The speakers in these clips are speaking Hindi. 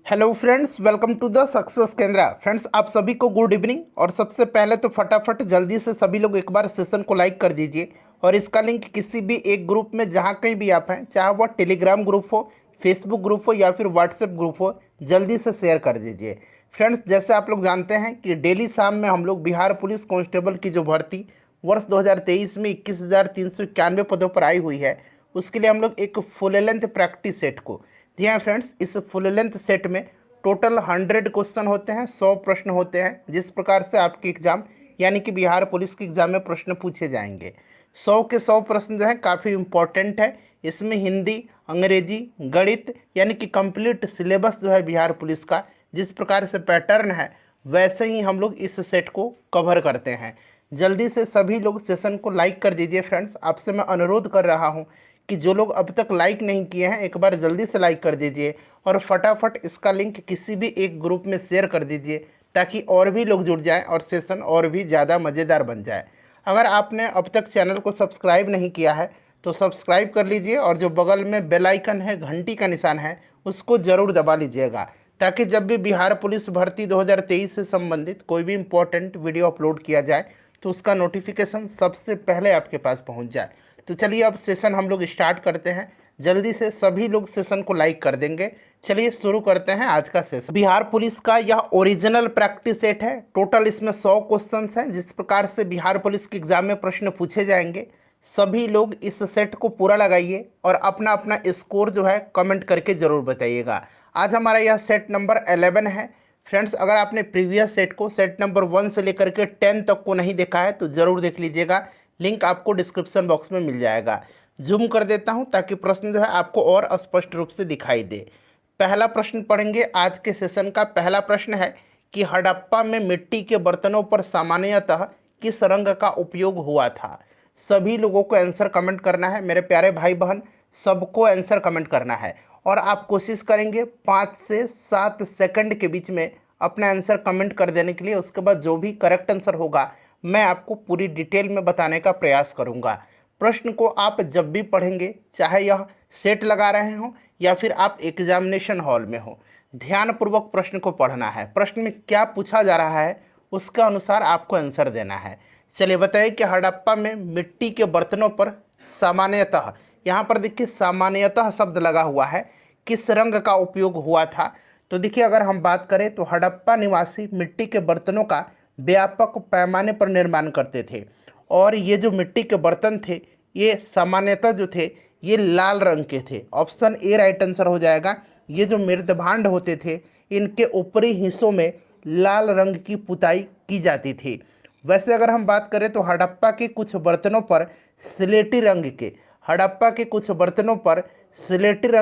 Hello friends, welcome to the success Kendra. Friends, आप सभी को गुड इवनिंग। और सबसे पहले तो फटाफट जल्दी से सभी लोग एक बार सेशन को लाइक कर दीजिए और इसका लिंक किसी भी एक ग्रुप में जहाँ कहीं भी आप हैं, चाहे वह टेलीग्राम ग्रुप हो, फेसबुक ग्रुप हो या फिर व्हाट्सएप ग्रुप हो, जल्दी से शेयर कर दीजिए। फ्रेंड्स, जैसे आप लोग जानते हैं कि डेली शाम में हम लोग बिहार पुलिस कांस्टेबल की जो भर्ती वर्ष 2023 में 21,391 पदों पर आई हुई है, उसके लिए हम लोग एक फुल लेंथ प्रैक्टिस सेट को। जी हाँ फ्रेंड्स, इस फुल लेंथ सेट में टोटल 100 क्वेश्चन होते हैं, 100 प्रश्न होते हैं। जिस प्रकार से आपकी एग्जाम यानी कि बिहार पुलिस के एग्जाम में प्रश्न पूछे जाएंगे, 100 के 100 प्रश्न जो है काफ़ी इंपॉर्टेंट है। इसमें हिंदी, अंग्रेजी, गणित यानी कि कंप्लीट सिलेबस जो है बिहार पुलिस का जिस प्रकार से पैटर्न है, वैसे ही हम लोग इस सेट को कवर करते हैं। जल्दी से सभी लोग सेशन को लाइक कर दीजिए। फ्रेंड्स, आपसे मैं अनुरोध कर रहा हूं कि जो लोग अब तक लाइक नहीं किए हैं, एक बार जल्दी से लाइक कर दीजिए और फटाफट इसका लिंक किसी भी एक ग्रुप में शेयर कर दीजिए ताकि और भी लोग जुड़ जाएं और सेशन और भी ज़्यादा मज़ेदार बन जाए। अगर आपने अब तक चैनल को सब्सक्राइब नहीं किया है तो सब्सक्राइब कर लीजिए और जो बगल में बेल आइकन है, घंटी का निशान है, उसको ज़रूर दबा लीजिएगा ताकि जब भी बिहार पुलिस भर्ती 2023 से संबंधित कोई भी इम्पोर्टेंट वीडियो अपलोड किया जाए तो उसका नोटिफिकेशन सबसे पहले आपके पास पहुंच जाए। तो चलिए अब सेशन हम लोग स्टार्ट करते हैं। जल्दी से सभी लोग सेशन को लाइक कर देंगे। चलिए शुरू करते हैं आज का सेशन। बिहार पुलिस का यह ओरिजिनल प्रैक्टिस सेट है। टोटल इसमें 100 क्वेश्चंस हैं। जिस प्रकार से बिहार पुलिस के एग्जाम में प्रश्न पूछे जाएंगे, सभी लोग इस सेट को पूरा लगाइए और अपना अपना स्कोर जो है कमेंट करके ज़रूर बताइएगा। आज हमारा यह सेट नंबर 11 है। फ्रेंड्स, अगर आपने प्रीवियस सेट को सेट नंबर 1 से लेकर के 10 तक को नहीं देखा है तो ज़रूर देख लीजिएगा। लिंक आपको डिस्क्रिप्शन बॉक्स में मिल जाएगा। जूम कर देता हूं ताकि प्रश्न जो है आपको और स्पष्ट रूप से दिखाई दे। पहला प्रश्न पढ़ेंगे। आज के सेशन का पहला प्रश्न है कि हड़प्पा में मिट्टी के बर्तनों पर सामान्यतः किस रंग का उपयोग हुआ था। सभी लोगों को आंसर कमेंट करना है। मेरे प्यारे भाई बहन, सबको आंसर कमेंट करना है और आप कोशिश करेंगे 5 से 7 सेकंड के बीच में अपना आंसर कमेंट कर देने के लिए। उसके बाद जो भी करेक्ट आंसर होगा मैं आपको पूरी डिटेल में बताने का प्रयास करूंगा। प्रश्न को आप जब भी पढ़ेंगे, चाहे यह सेट लगा रहे हो या फिर आप एग्जामिनेशन हॉल में हो, ध्यानपूर्वक प्रश्न को पढ़ना है। प्रश्न में क्या पूछा जा रहा है उसके अनुसार आपको आंसर देना है। चलिए बताइए कि हड़प्पा में मिट्टी के बर्तनों पर सामान्यतः, यहाँ पर देखिए सामान्यतः शब्द लगा हुआ है, किस रंग का उपयोग हुआ था। तो देखिए अगर हम बात करें तो हड़प्पा निवासी मिट्टी के बर्तनों का व्यापक पैमाने पर निर्माण करते थे और ये जो मिट्टी के बर्तन थे ये सामान्यतः जो थे ये लाल रंग के थे। ऑप्शन ए राइट आंसर हो जाएगा। ये जो मृदभांड होते थे इनके ऊपरी हिस्सों में लाल रंग की पुताई की जाती थी। वैसे अगर हम बात करें तो हड़प्पा के कुछ बर्तनों पर स्लेटी रंग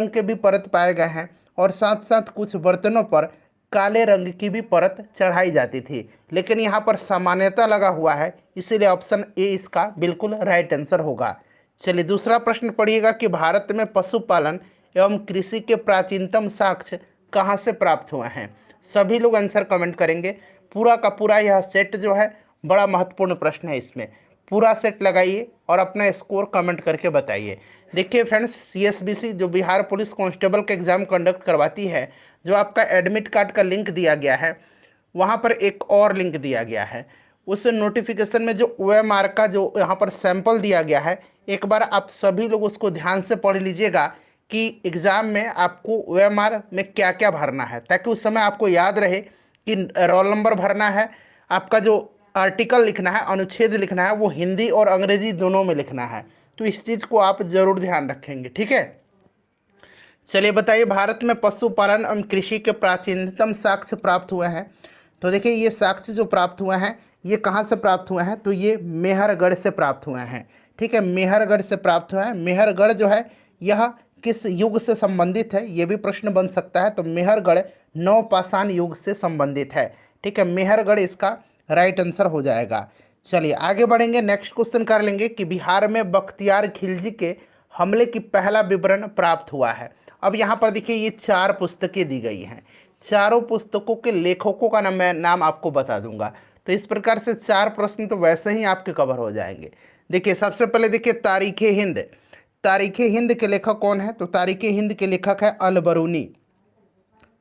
के भी परत पाए गए हैं और साथ साथ कुछ बर्तनों पर काले रंग की भी परत चढ़ाई जाती थी, लेकिन यहाँ पर सामान्यता लगा हुआ है, इसीलिए ऑप्शन ए इसका बिल्कुल राइट आंसर होगा। चलिए दूसरा प्रश्न पढ़िएगा कि भारत में पशुपालन एवं कृषि के प्राचीनतम साक्ष्य कहाँ से प्राप्त हुए हैं। सभी लोग आंसर कमेंट करेंगे। पूरा का पूरा यह सेट जो है बड़ा महत्वपूर्ण प्रश्न है। इसमें पूरा सेट लगाइए और अपना स्कोर कमेंट करके बताइए। देखिए फ्रेंड्स, सीएसबीसी जो बिहार पुलिस कांस्टेबल का एग्ज़ाम कंडक्ट करवाती है, जो आपका एडमिट कार्ड का लिंक दिया गया है, वहाँ पर एक और लिंक दिया गया है। उस नोटिफिकेशन में जो OMR का जो यहाँ पर सैंपल दिया गया है, एक बार आप सभी लोग उसको ध्यान से पढ़ लीजिएगा कि एग्ज़ाम में आपको OMR में क्या क्या भरना है, ताकि उस समय आपको याद रहे कि रोल नंबर भरना है, आपका जो आर्टिकल लिखना है, अनुच्छेद लिखना है, वो हिंदी और अंग्रेजी दोनों में लिखना है। तो इस चीज़ को आप ज़रूर ध्यान रखेंगे, ठीक है। चलिए बताइए, भारत में पशुपालन एवं कृषि के प्राचीनतम साक्ष्य प्राप्त हुए हैं। तो देखिए ये साक्ष्य जो प्राप्त हुए हैं ये कहाँ से प्राप्त हुए हैं, तो ये मेहरगढ़ से प्राप्त हुए हैं। ठीक है, मेहरगढ़ से प्राप्त हुए हैं। मेहरगढ़ जो है यह किस युग से संबंधित है, ये भी प्रश्न बन सकता है। तो मेहरगढ़ नवपाषाण युग से संबंधित है। ठीक है, मेहरगढ़ इसका राइट आंसर हो जाएगा। चलिए आगे बढ़ेंगे, नेक्स्ट क्वेश्चन कर लेंगे कि बिहार में बख्तियार खिलजी के हमले की पहला विवरण प्राप्त हुआ है। अब यहाँ पर देखिए ये 4 पुस्तकें दी गई हैं। चारों पुस्तकों के लेखकों का मैं नाम आपको बता दूंगा। तो इस प्रकार से 4 प्रश्न तो वैसे ही आपके कवर हो जाएंगे। देखिए सबसे पहले देखिए तारीख़ हिंद। तारीख़ हिंद के लेखक कौन है, तो तारीख़ हिंद के लेखक है अल बरूनी।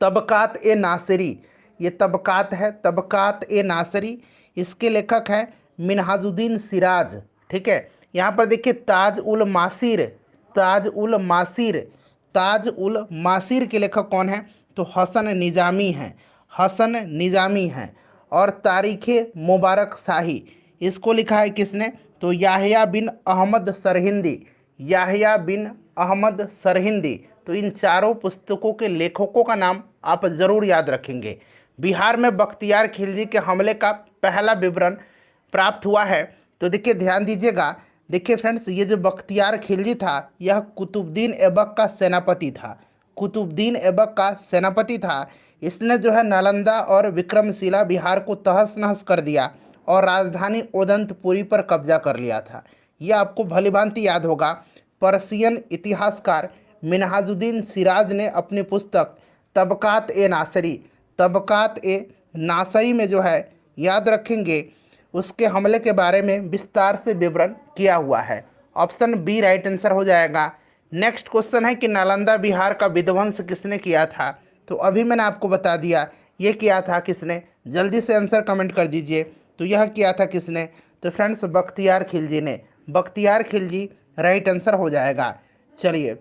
तबकात ए नासिरी, ये तबकात है, तबकात ए नासिरी, इसके लेखक हैं मिनहाजुद्दीन सिराज। ठीक है, यहाँ पर देखिए ताज उल मासिर, ताज उल मासिर, ताज उल मासिर के लेखक कौन है? तो हसन निजामी हैं, हसन निजामी हैं। और तारीख़ मुबारक शाही, इसको लिखा है किसने? तो याहिया बिन अहमद सरहिंदी, याहिया बिन अहमद सरहिंदी। तो इन चारों पुस्तकों के लेखकों का नाम आप ज़रूर याद रखेंगे। बिहार में बख्तियार खिलजी के हमले का पहला विवरण प्राप्त हुआ है। तो देखिए ध्यान दीजिएगा, देखिए फ्रेंड्स, ये जो बख्तियार खिलजी था यह कुतुबुद्दीन ऐबक का सेनापति था, कुतुबुद्दीन ऐबक का सेनापति था। इसने जो है नालंदा और विक्रमशिला बिहार को तहस नहस कर दिया और राजधानी ओदंतपुरी पर कब्जा कर लिया था। यह आपको भलीभांति याद होगा। पर्शियन इतिहासकार मिनहाजुद्दीन सिराज ने अपनी पुस्तक तबकात ए नासरी, तबकात ए नासरी में जो है याद रखेंगे उसके हमले के बारे में विस्तार से विवरण किया हुआ है। ऑप्शन बी राइट आंसर हो जाएगा। नेक्स्ट क्वेश्चन है कि नालंदा बिहार का विध्वंस किसने किया था? तो अभी मैंने आपको बता दिया ये किया था किसने, जल्दी से आंसर कमेंट कर दीजिए। तो यह किया था किसने? तो फ्रेंड्स बख्तियार खिलजी ने, बख्तियार खिलजी राइट आंसर हो जाएगा। चलिए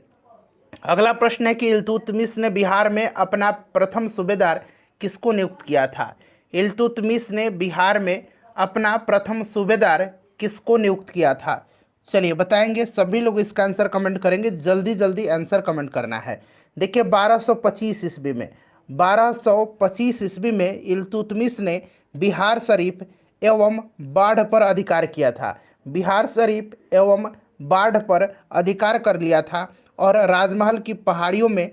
अगला प्रश्न है कि इल्तुतमिश ने बिहार में अपना प्रथम सूबेदार किसको नियुक्त किया था? इल्तुतमिश ने बिहार में अपना प्रथम सूबेदार किसको नियुक्त किया था? चलिए बताएंगे, सभी लोग इसका आंसर कमेंट करेंगे, जल्दी जल्दी आंसर कमेंट करना है। देखिए 1225 ईस्वी में, 1225 ईस्वी में इल्तुतमिश ने बिहार शरीफ एवं बाढ़ पर अधिकार किया था, बिहार शरीफ एवं बाढ़ पर अधिकार कर लिया था और राजमहल की पहाड़ियों में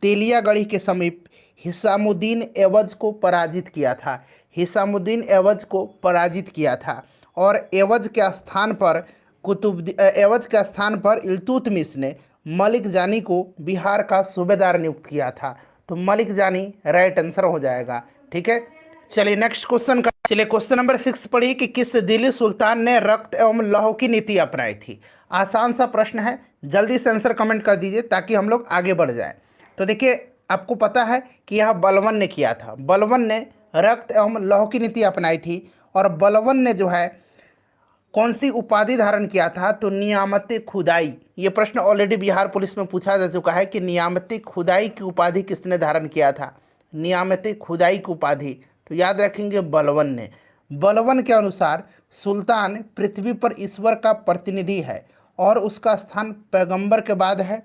तेलियागढ़ी के समीप हिसामुद्दीन एवज को पराजित किया था, हिसामुद्दीन एवज को पराजित किया था। और एवज के स्थान पर एवज के स्थान पर इल्तुतमिश ने मलिक जानी को बिहार का सूबेदार नियुक्त किया था। तो मलिक जानी राइट आंसर हो जाएगा। ठीक है, चलिए नेक्स्ट क्वेश्चन का, चलिए क्वेश्चन नंबर 6 पढ़िए कि किस दिल्ली सुल्तान ने रक्त एवं लौह की नीति अपनाई थी? आसान सा प्रश्न है, जल्दी से आंसर कमेंट कर दीजिए ताकि हम लोग आगे बढ़ जाएं। तो देखिए आपको पता है कि यह बलबन ने किया था, बलबन ने रक्त एवं लौह की नीति अपनाई थी। और बलबन ने जो है कौन सी उपाधि धारण किया था? तो नियामत खुदाई। ये प्रश्न ऑलरेडी बिहार पुलिस में पूछा जा चुका है कि नियामत खुदाई की उपाधि किसने धारण किया था? नियामत खुदाई की उपाधि तो याद रखेंगे बलबन ने। बलबन के अनुसार सुल्तान पृथ्वी पर ईश्वर का प्रतिनिधि है और उसका स्थान पैगंबर के बाद है।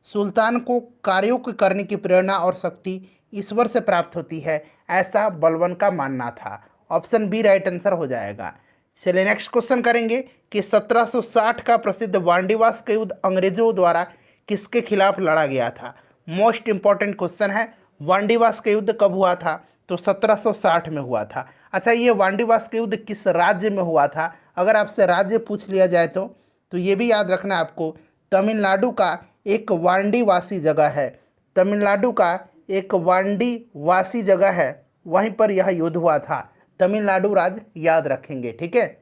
सुल्तान को कार्यों को करने की प्रेरणा और शक्ति ईश्वर से प्राप्त होती है, ऐसा बलबन का मानना था। ऑप्शन बी राइट आंसर हो जाएगा। चलिए नेक्स्ट क्वेश्चन करेंगे कि 1760 का प्रसिद्ध वांडीवास का युद्ध अंग्रेजों द्वारा किसके खिलाफ लड़ा गया था? मोस्ट इंपॉर्टेंट क्वेश्चन है, वांडीवास का युद्ध कब हुआ था? तो 1760 में हुआ था। अच्छा, ये वांडीवास का युद्ध किस राज्य में हुआ था? अगर आपसे राज्य पूछ लिया जाए तो ये भी याद रखना आपको, तमिलनाडु का एक वांडीवासी जगह है, तमिलनाडु का एक वांडीवासी जगह है, वहीं पर यह युद्ध हुआ था। तमिलनाडु राज्य याद रखेंगे। ठीक है,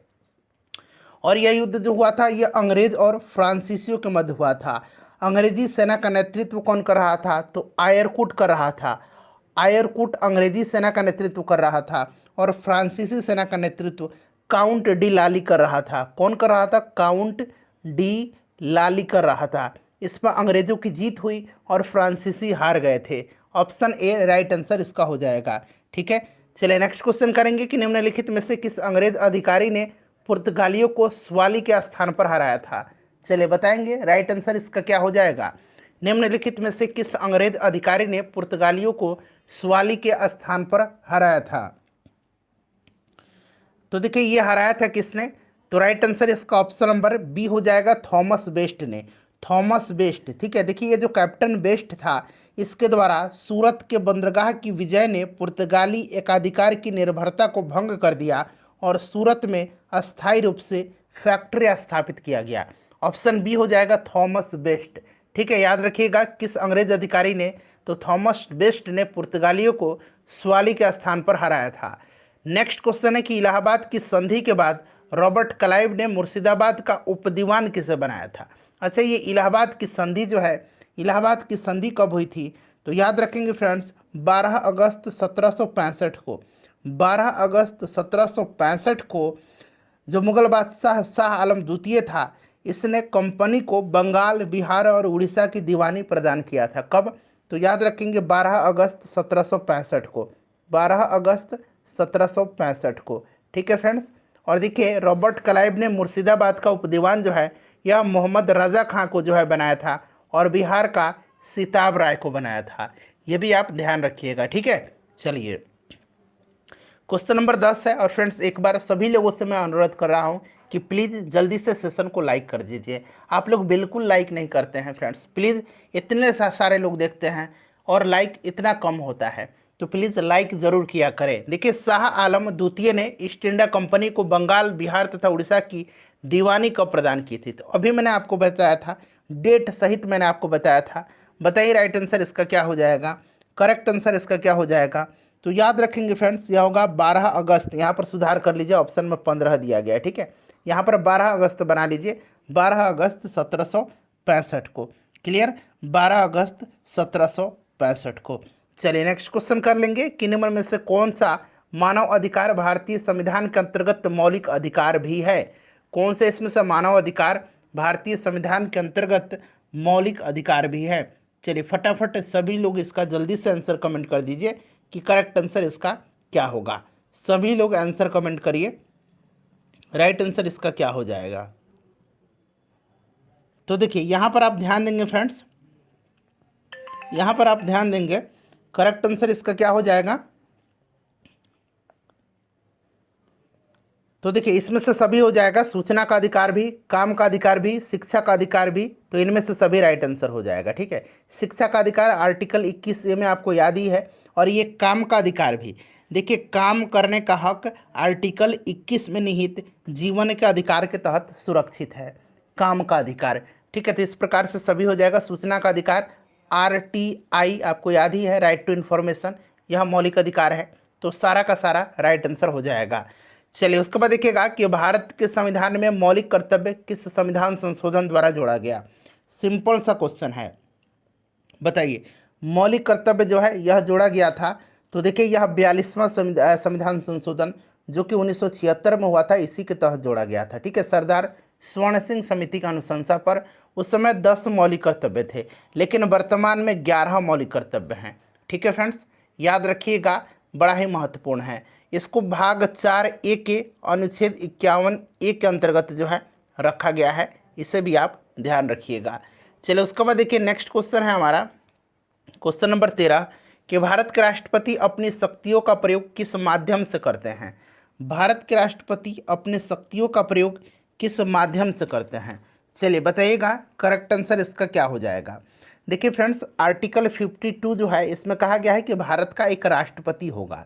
और यह युद्ध जो हुआ था यह अंग्रेज और फ्रांसीसियों के मध्य हुआ था। अंग्रेजी सेना का नेतृत्व कौन कर रहा था? तो आयरकुट कर रहा था, आयरकुट अंग्रेजी सेना का नेतृत्व कर रहा था और फ्रांसीसी सेना का नेतृत्व काउंट डी लाली कर रहा था। कौन कर रहा था? काउंट डी लाली कर रहा था। इसमें अंग्रेजों की जीत हुई और फ्रांसीसी हार गए थे। ऑप्शन ए राइट आंसर इसका हो जाएगा। ठीक है, चलिए नेक्स्ट क्वेश्चन करेंगे कि निम्नलिखित में से किस अंग्रेज अधिकारी ने पुर्तगालियों को स्वाली के स्थान पर हराया था? चलिए बताएंगे, राइट आंसर इसका क्या हो जाएगा? निम्नलिखित में से किस अंग्रेज अधिकारी ने पुर्तगालियों को स्वाली के स्थान पर हराया था? तो देखिए ये हराया था किसने? तो राइट आंसर इसका ऑप्शन नंबर बी हो जाएगा, थॉमस बेस्ट ने, थॉमस बेस्ट। ठीक है, देखिए ये जो कैप्टन बेस्ट था इसके द्वारा सूरत के बंदरगाह की विजय ने पुर्तगाली एकाधिकार की निर्भरता को भंग कर दिया और सूरत में अस्थायी रूप से फैक्ट्री स्थापित किया गया। ऑप्शन बी हो जाएगा, थॉमस बेस्ट। ठीक है, याद रखिएगा किस अंग्रेज अधिकारी ने? तो थॉमस बेस्ट ने पुर्तगालियों को स्वाली के स्थान पर हराया था। नेक्स्ट क्वेश्चन है कि इलाहाबाद की संधि के बाद रॉबर्ट क्लाइव ने मुर्शिदाबाद का उपदीवान किसे बनाया था? अच्छा, ये इलाहाबाद की संधि जो है, इलाहाबाद की संधि कब हुई थी? तो याद रखेंगे फ्रेंड्स 12 अगस्त 1765 को, 12 अगस्त 1765 को जो मुगल बादशाह शाह आलम द्वितीय था, इसने कंपनी को बंगाल, बिहार और उड़ीसा की दीवानी प्रदान किया था। कब? तो याद रखेंगे 12 अगस्त 1765 को, 12 अगस्त 1765 को। ठीक है फ्रेंड्स। और देखिए रॉबर्ट क्लाइव ने मुर्शिदाबाद का उपदीवान जो है यह मोहम्मद रजा खां को जो है बनाया था, और बिहार का सीताब राय को बनाया था। ये भी आप ध्यान रखिएगा। ठीक है। चलिए क्वेश्चन नंबर 10 है। और फ्रेंड्स एक बार सभी लोगों से मैं अनुरोध कर रहा हूँ कि प्लीज़ जल्दी से सेशन को लाइक कर दीजिए। आप लोग बिल्कुल लाइक नहीं करते हैं फ्रेंड्स। प्लीज़, इतने सारे लोग देखते हैं और लाइक इतना कम होता है, तो प्लीज़ लाइक ज़रूर किया करें। देखिए शाह आलम द्वितीय ने ईस्ट इंडिया कंपनी को बंगाल, बिहार तथा उड़ीसा की दीवानी कब प्रदान की थी? तो अभी मैंने आपको बताया था, डेट सहित मैंने आपको बताया था। बताइए राइट आंसर इसका क्या हो जाएगा, करेक्ट आंसर इसका क्या हो जाएगा? तो याद रखेंगे फ्रेंड्स, यह होगा 12 अगस्त। यहाँ पर सुधार कर लीजिए, ऑप्शन में 15 दिया गया है। ठीक है, यहाँ पर 12 अगस्त बना लीजिए, 12 अगस्त 1765 को। क्लियर, 12 अगस्त 1765 को। चलिए नेक्स्ट क्वेश्चन कर लेंगे कि निम्न में से कौन सा मानव अधिकार भारतीय संविधान के अंतर्गत मौलिक अधिकार भी है? कौन से इसमें से मानव अधिकार भारतीय संविधान के अंतर्गत मौलिक अधिकार भी है? चलिए फटाफट सभी लोग इसका जल्दी से आंसर कमेंट कर दीजिए कि करेक्ट आंसर इसका क्या होगा। सभी लोग आंसर कमेंट करिए, राइट आंसर इसका क्या हो जाएगा। तो देखिए यहाँ पर आप ध्यान देंगे फ्रेंड्स, यहाँ पर आप ध्यान देंगे, करेक्ट आंसर इसका क्या हो जाएगा। तो देखिए इसमें से सभी हो जाएगा, सूचना का अधिकार भी, काम का अधिकार भी, शिक्षा का अधिकार भी, तो इनमें से सभी राइट आंसर हो जाएगा। ठीक है, शिक्षा का अधिकार आर्टिकल 21 में आपको याद ही है, और ये काम का अधिकार भी, देखिए काम करने का हक आर्टिकल 21 में निहित जीवन के अधिकार के तहत सुरक्षित है, काम का अधिकार। ठीक है, तो इस प्रकार से सभी हो जाएगा। सूचना का अधिकार RTI आपको याद ही है, राइट टू इन्फॉर्मेशन, यह मौलिक अधिकार है, तो सारा का सारा राइट आंसर हो जाएगा। चलिए उसके बाद देखिएगा कि भारत के संविधान में मौलिक कर्तव्य किस संविधान संशोधन द्वारा जोड़ा गया? सिंपल सा क्वेश्चन है, बताइए। मौलिक कर्तव्य जो है यह जोड़ा गया था, तो देखिए यह 42वां संविधान संशोधन जो कि 1976 में हुआ था, इसी के तहत जोड़ा गया था। ठीक है, सरदार स्वर्ण सिंह समिति का अनुशंसा पर उस समय 10 मौलिक कर्तव्य थे, लेकिन वर्तमान में 11 मौलिक कर्तव्य हैं। ठीक है फ्रेंड्स, याद रखिएगा, बड़ा ही महत्वपूर्ण है। इसको भाग 4A के अनुच्छेद 51A के अंतर्गत जो है रखा गया है, इसे भी आप ध्यान रखिएगा। चलिए उसके बाद देखिए नेक्स्ट क्वेश्चन है हमारा, क्वेश्चन नंबर 13 कि भारत के राष्ट्रपति अपनी शक्तियों का प्रयोग किस माध्यम से करते हैं? भारत के राष्ट्रपति अपने शक्तियों का प्रयोग किस माध्यम से करते हैं? चलिए बताइएगा, करेक्ट आंसर इसका क्या हो जाएगा। देखिए फ्रेंड्स, आर्टिकल 52 जो है इसमें कहा गया है कि भारत का एक राष्ट्रपति होगा,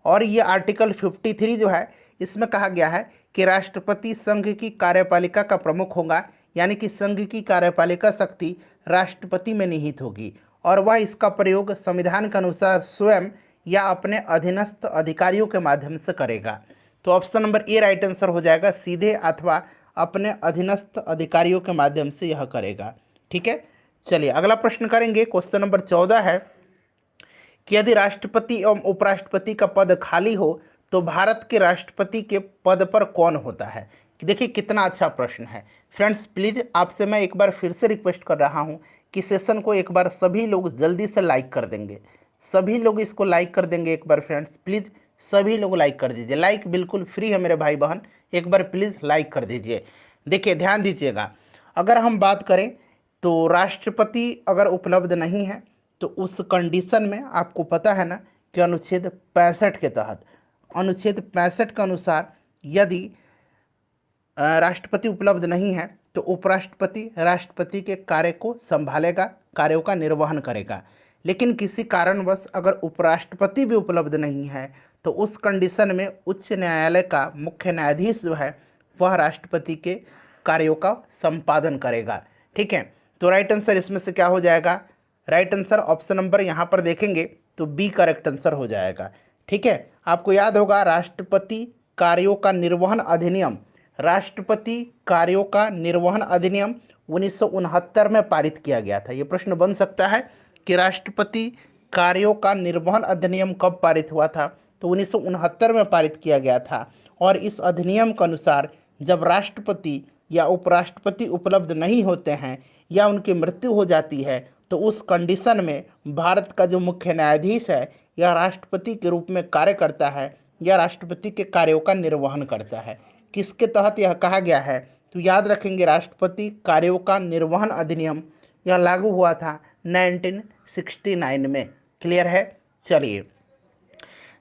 और ये आर्टिकल 53 जो है इसमें कहा गया है कि राष्ट्रपति संघ की कार्यपालिका का प्रमुख होगा, यानी कि संघ की कार्यपालिका शक्ति राष्ट्रपति में निहित होगी, और वह इसका प्रयोग संविधान के अनुसार स्वयं या अपने अधीनस्थ अधिकारियों के माध्यम से करेगा। तो option number A right answer हो जाएगा, सीधे अथवा अपने अधीनस्थ अधिकारियों के माध्यम से यह करेगा। ठीक है, चलिए अगला प्रश्न करेंगे। क्वेश्चन नंबर 14 है कि यदि राष्ट्रपति एवं उपराष्ट्रपति का पद खाली हो तो भारत के राष्ट्रपति के पद पर कौन होता है? देखिए कितना अच्छा प्रश्न है फ्रेंड्स। प्लीज़ आपसे मैं एक बार फिर से रिक्वेस्ट कर रहा हूं कि सेशन को एक बार सभी लोग जल्दी से लाइक कर देंगे, सभी लोग इसको लाइक कर देंगे एक बार फ्रेंड्स। प्लीज़ सभी लोग लाइक कर दीजिए, लाइक बिल्कुल फ्री है मेरे भाई बहन, एक बार प्लीज़ लाइक कर दीजिए। देखिए ध्यान दीजिएगा, अगर हम बात करें तो राष्ट्रपति अगर उपलब्ध नहीं है तो उस कंडीशन में आपको पता है ना कि अनुच्छेद 65 के तहत, अनुच्छेद 65 के अनुसार यदि राष्ट्रपति उपलब्ध नहीं है तो उपराष्ट्रपति राष्ट्रपति के कार्य को संभालेगा, कार्यों का निर्वहन करेगा। लेकिन किसी कारणवश अगर उपराष्ट्रपति भी उपलब्ध नहीं है तो उस कंडीशन में उच्च न्यायालय का मुख्य न्यायाधीश जो है वह राष्ट्रपति के कार्यों का संपादन करेगा। ठीक है, तो राइट आंसर इसमें से क्या हो जाएगा? राइट आंसर ऑप्शन नंबर यहाँ पर देखेंगे तो बी करेक्ट आंसर हो जाएगा। ठीक है, आपको याद होगा राष्ट्रपति कार्यों का निर्वहन अधिनियम, राष्ट्रपति कार्यों का निर्वहन अधिनियम 1969 में पारित किया गया था। ये प्रश्न बन सकता है कि राष्ट्रपति कार्यों का निर्वहन अधिनियम कब पारित हुआ था? तो 1969 में पारित किया गया था। और इस अधिनियम के अनुसार जब राष्ट्रपति या उपराष्ट्रपति उपलब्ध नहीं होते हैं या उनकी मृत्यु हो जाती है तो उस कंडीशन में भारत का जो मुख्य न्यायाधीश है या राष्ट्रपति के रूप में कार्य करता है या राष्ट्रपति के कार्यों का निर्वहन करता है। किसके तहत यह कहा गया है? तो याद रखेंगे, राष्ट्रपति कार्यों का निर्वहन अधिनियम यह लागू हुआ था 1969 में। क्लियर है? चलिए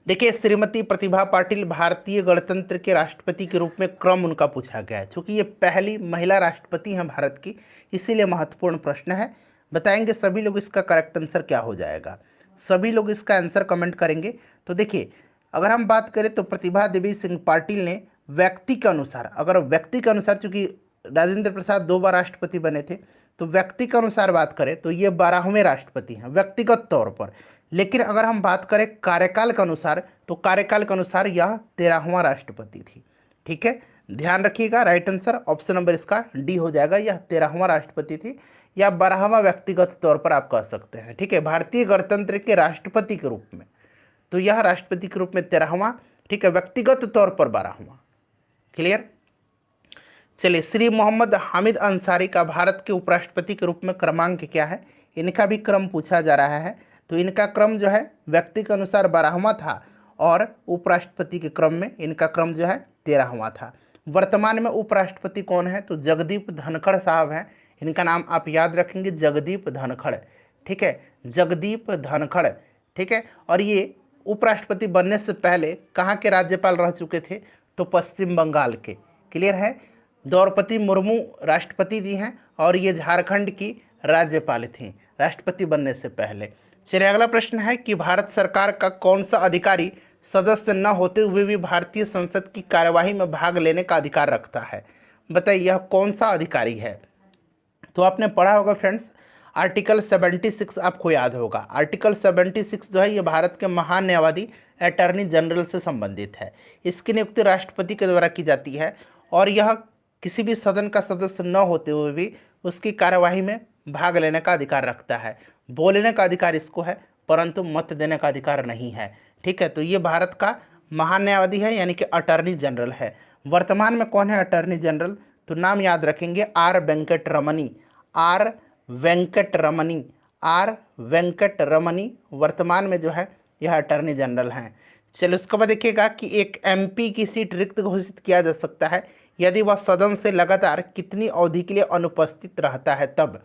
देखिए, श्रीमती प्रतिभा पाटिल भारतीय गणतंत्र के राष्ट्रपति के रूप में क्रम उनका पूछा गया है। चूंकि ये पहली महिला राष्ट्रपति हैं भारत की, इसीलिए महत्वपूर्ण प्रश्न है। बताएंगे सभी लोग इसका करेक्ट आंसर क्या हो जाएगा। सभी लोग इसका आंसर कमेंट करेंगे। तो देखिए, अगर हम बात करें तो प्रतिभा देवी सिंह पाटिल ने व्यक्ति के अनुसार, अगर व्यक्ति के अनुसार, चूंकि राजेंद्र प्रसाद 2 बार राष्ट्रपति बने थे, तो व्यक्ति के अनुसार बात करें तो ये 12वें राष्ट्रपति हैं व्यक्तिगत तौर पर। लेकिन अगर हम बात करें कार्यकाल के अनुसार तो कार्यकाल के अनुसार यह 13वां राष्ट्रपति थी। ठीक है, ध्यान रखिएगा, राइट आंसर ऑप्शन नंबर इसका डी हो जाएगा। यह 13वां राष्ट्रपति थी या 12वां व्यक्तिगत तौर पर आप कह सकते हैं। ठीक है, भारतीय गणतंत्र के राष्ट्रपति के रूप में तो यह राष्ट्रपति के रूप में 13वां, ठीक है, व्यक्तिगत तौर पर 12वां। क्लियर? चलिए, श्री मोहम्मद हामिद अंसारी का भारत के उपराष्ट्रपति के रूप में क्रमांक क्या है? इनका भी क्रम पूछा जा रहा है। तो इनका क्रम जो है व्यक्ति के अनुसार 12वां था और उपराष्ट्रपति के क्रम में इनका क्रम जो है 13वां था। वर्तमान में उपराष्ट्रपति कौन है? तो जगदीप धनखड़ साहब हैं। इनका नाम आप याद रखेंगे, जगदीप धनखड़। ठीक है, जगदीप धनखड़। ठीक है, और ये उपराष्ट्रपति बनने से पहले कहाँ के राज्यपाल रह चुके थे? तो पश्चिम बंगाल के। क्लियर है? द्रौपदी मुर्मू राष्ट्रपति जी हैं और ये झारखंड की राज्यपाल थीं राष्ट्रपति बनने से पहले। चलिए, अगला प्रश्न है कि भारत सरकार का कौन सा अधिकारी सदस्य न होते हुए भी भारतीय संसद की कार्यवाही में भाग लेने का अधिकार रखता है? बताइए, यह कौन सा अधिकारी है? तो आपने पढ़ा होगा फ्रेंड्स, आर्टिकल 76 आपको याद होगा। आर्टिकल 76 जो है ये भारत के महान न्यायवादी अटॉर्नी जनरल से संबंधित है। इसकी नियुक्ति राष्ट्रपति के द्वारा की जाती है और यह किसी भी सदन का सदस्य न होते हुए भी उसकी कार्यवाही में भाग लेने का अधिकार रखता है। बोलने का अधिकार इसको है परंतु मत देने का अधिकार नहीं है। ठीक है, तो ये भारत का महान न्यायवादी है यानी कि अटॉर्नी जनरल है। वर्तमान में कौन है अटॉर्नी जनरल? तो नाम याद रखेंगे, R Venkat Ramani. R Venkat Ramani, R Venkat Ramani वर्तमान में जो है यह अटॉर्नी जनरल हैं। चलिए, उसके बाद देखिएगा कि एक एमपी की सीट रिक्त घोषित किया जा सकता है यदि वह सदन से लगातार कितनी अवधि के लिए अनुपस्थित रहता है तब।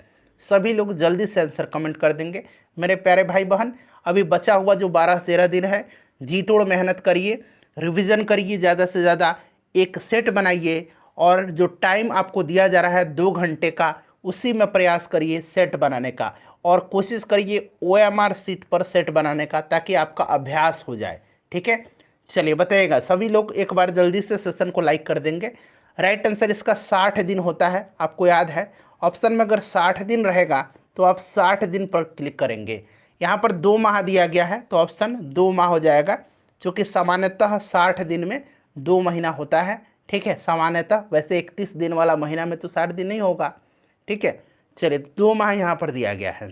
सभी लोग जल्दी से आंसर कमेंट कर देंगे। मेरे प्यारे भाई बहन, अभी बचा हुआ जो 12-13 दिन है, जी तोड़ मेहनत करिए, रिवीजन करिए, ज़्यादा से ज़्यादा एक सेट बनाइए और जो टाइम आपको दिया जा रहा है 2 घंटे का, उसी में प्रयास करिए सेट बनाने का और कोशिश करिए OMR सीट पर सेट बनाने का ताकि आपका अभ्यास हो जाए। ठीक है, चलिए बताइएगा सभी लोग, एक बार जल्दी से सेशन को लाइक कर देंगे। राइट आंसर इसका 60 दिन होता है, आपको याद है। ऑप्शन में अगर 60 दिन रहेगा तो आप 60 दिन पर क्लिक करेंगे। यहाँ पर 2 माह दिया गया है तो ऑप्शन 2 माह हो जाएगा, क्योंकि सामान्यतः 60 दिन में 2 महीना होता है। ठीक है, सामान्यतः, वैसे 31 दिन वाला महीना में तो 60 दिन नहीं होगा। ठीक है, चलिए 2 माह यहाँ पर दिया गया है।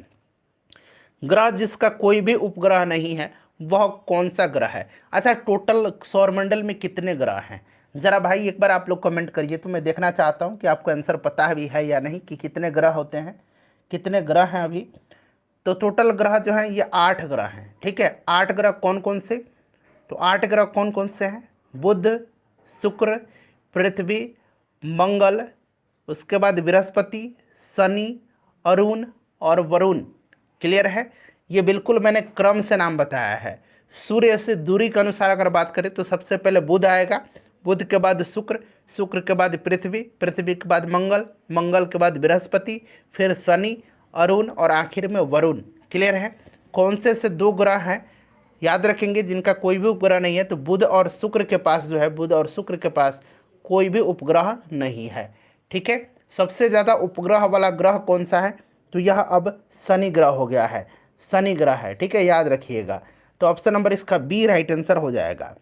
ग्रह जिसका कोई भी उपग्रह नहीं है वह कौन सा ग्रह है? अच्छा, टोटल सौरमंडल में कितने ग्रह हैं? ज़रा भाई एक बार आप लोग कमेंट करिए, तो मैं देखना चाहता हूँ कि आपको आंसर पता भी है या नहीं कि कितने ग्रह होते हैं, कितने ग्रह हैं अभी। तो टोटल ग्रह जो हैं ये 8 ग्रह हैं। ठीक है, 8 ग्रह कौन कौन से? तो 8 ग्रह कौन कौन से हैं? बुध, शुक्र, पृथ्वी, मंगल, उसके बाद बृहस्पति, शनि, अरुण और वरुण। क्लियर है? ये बिल्कुल मैंने क्रम से नाम बताया है। सूर्य से दूरी के अनुसार अगर बात करें तो सबसे पहले बुध आएगा, बुध के बाद शुक्र, शुक्र के बाद पृथ्वी, पृथ्वी के बाद मंगल, मंगल के बाद बृहस्पति, फिर शनि, अरुण और आखिर में वरुण। क्लियर है? कौन से 2 ग्रह हैं याद रखेंगे जिनका कोई भी उपग्रह नहीं है? तो बुध और शुक्र के पास जो है, बुध और शुक्र के पास कोई भी उपग्रह नहीं है। ठीक है, सबसे ज़्यादा उपग्रह वाला ग्रह कौन सा है? तो यह अब शनि ग्रह हो गया है, शनि ग्रह है। ठीक है, याद रखिएगा। तो ऑप्शन नंबर इसका बी राइट आंसर हो जाएगा।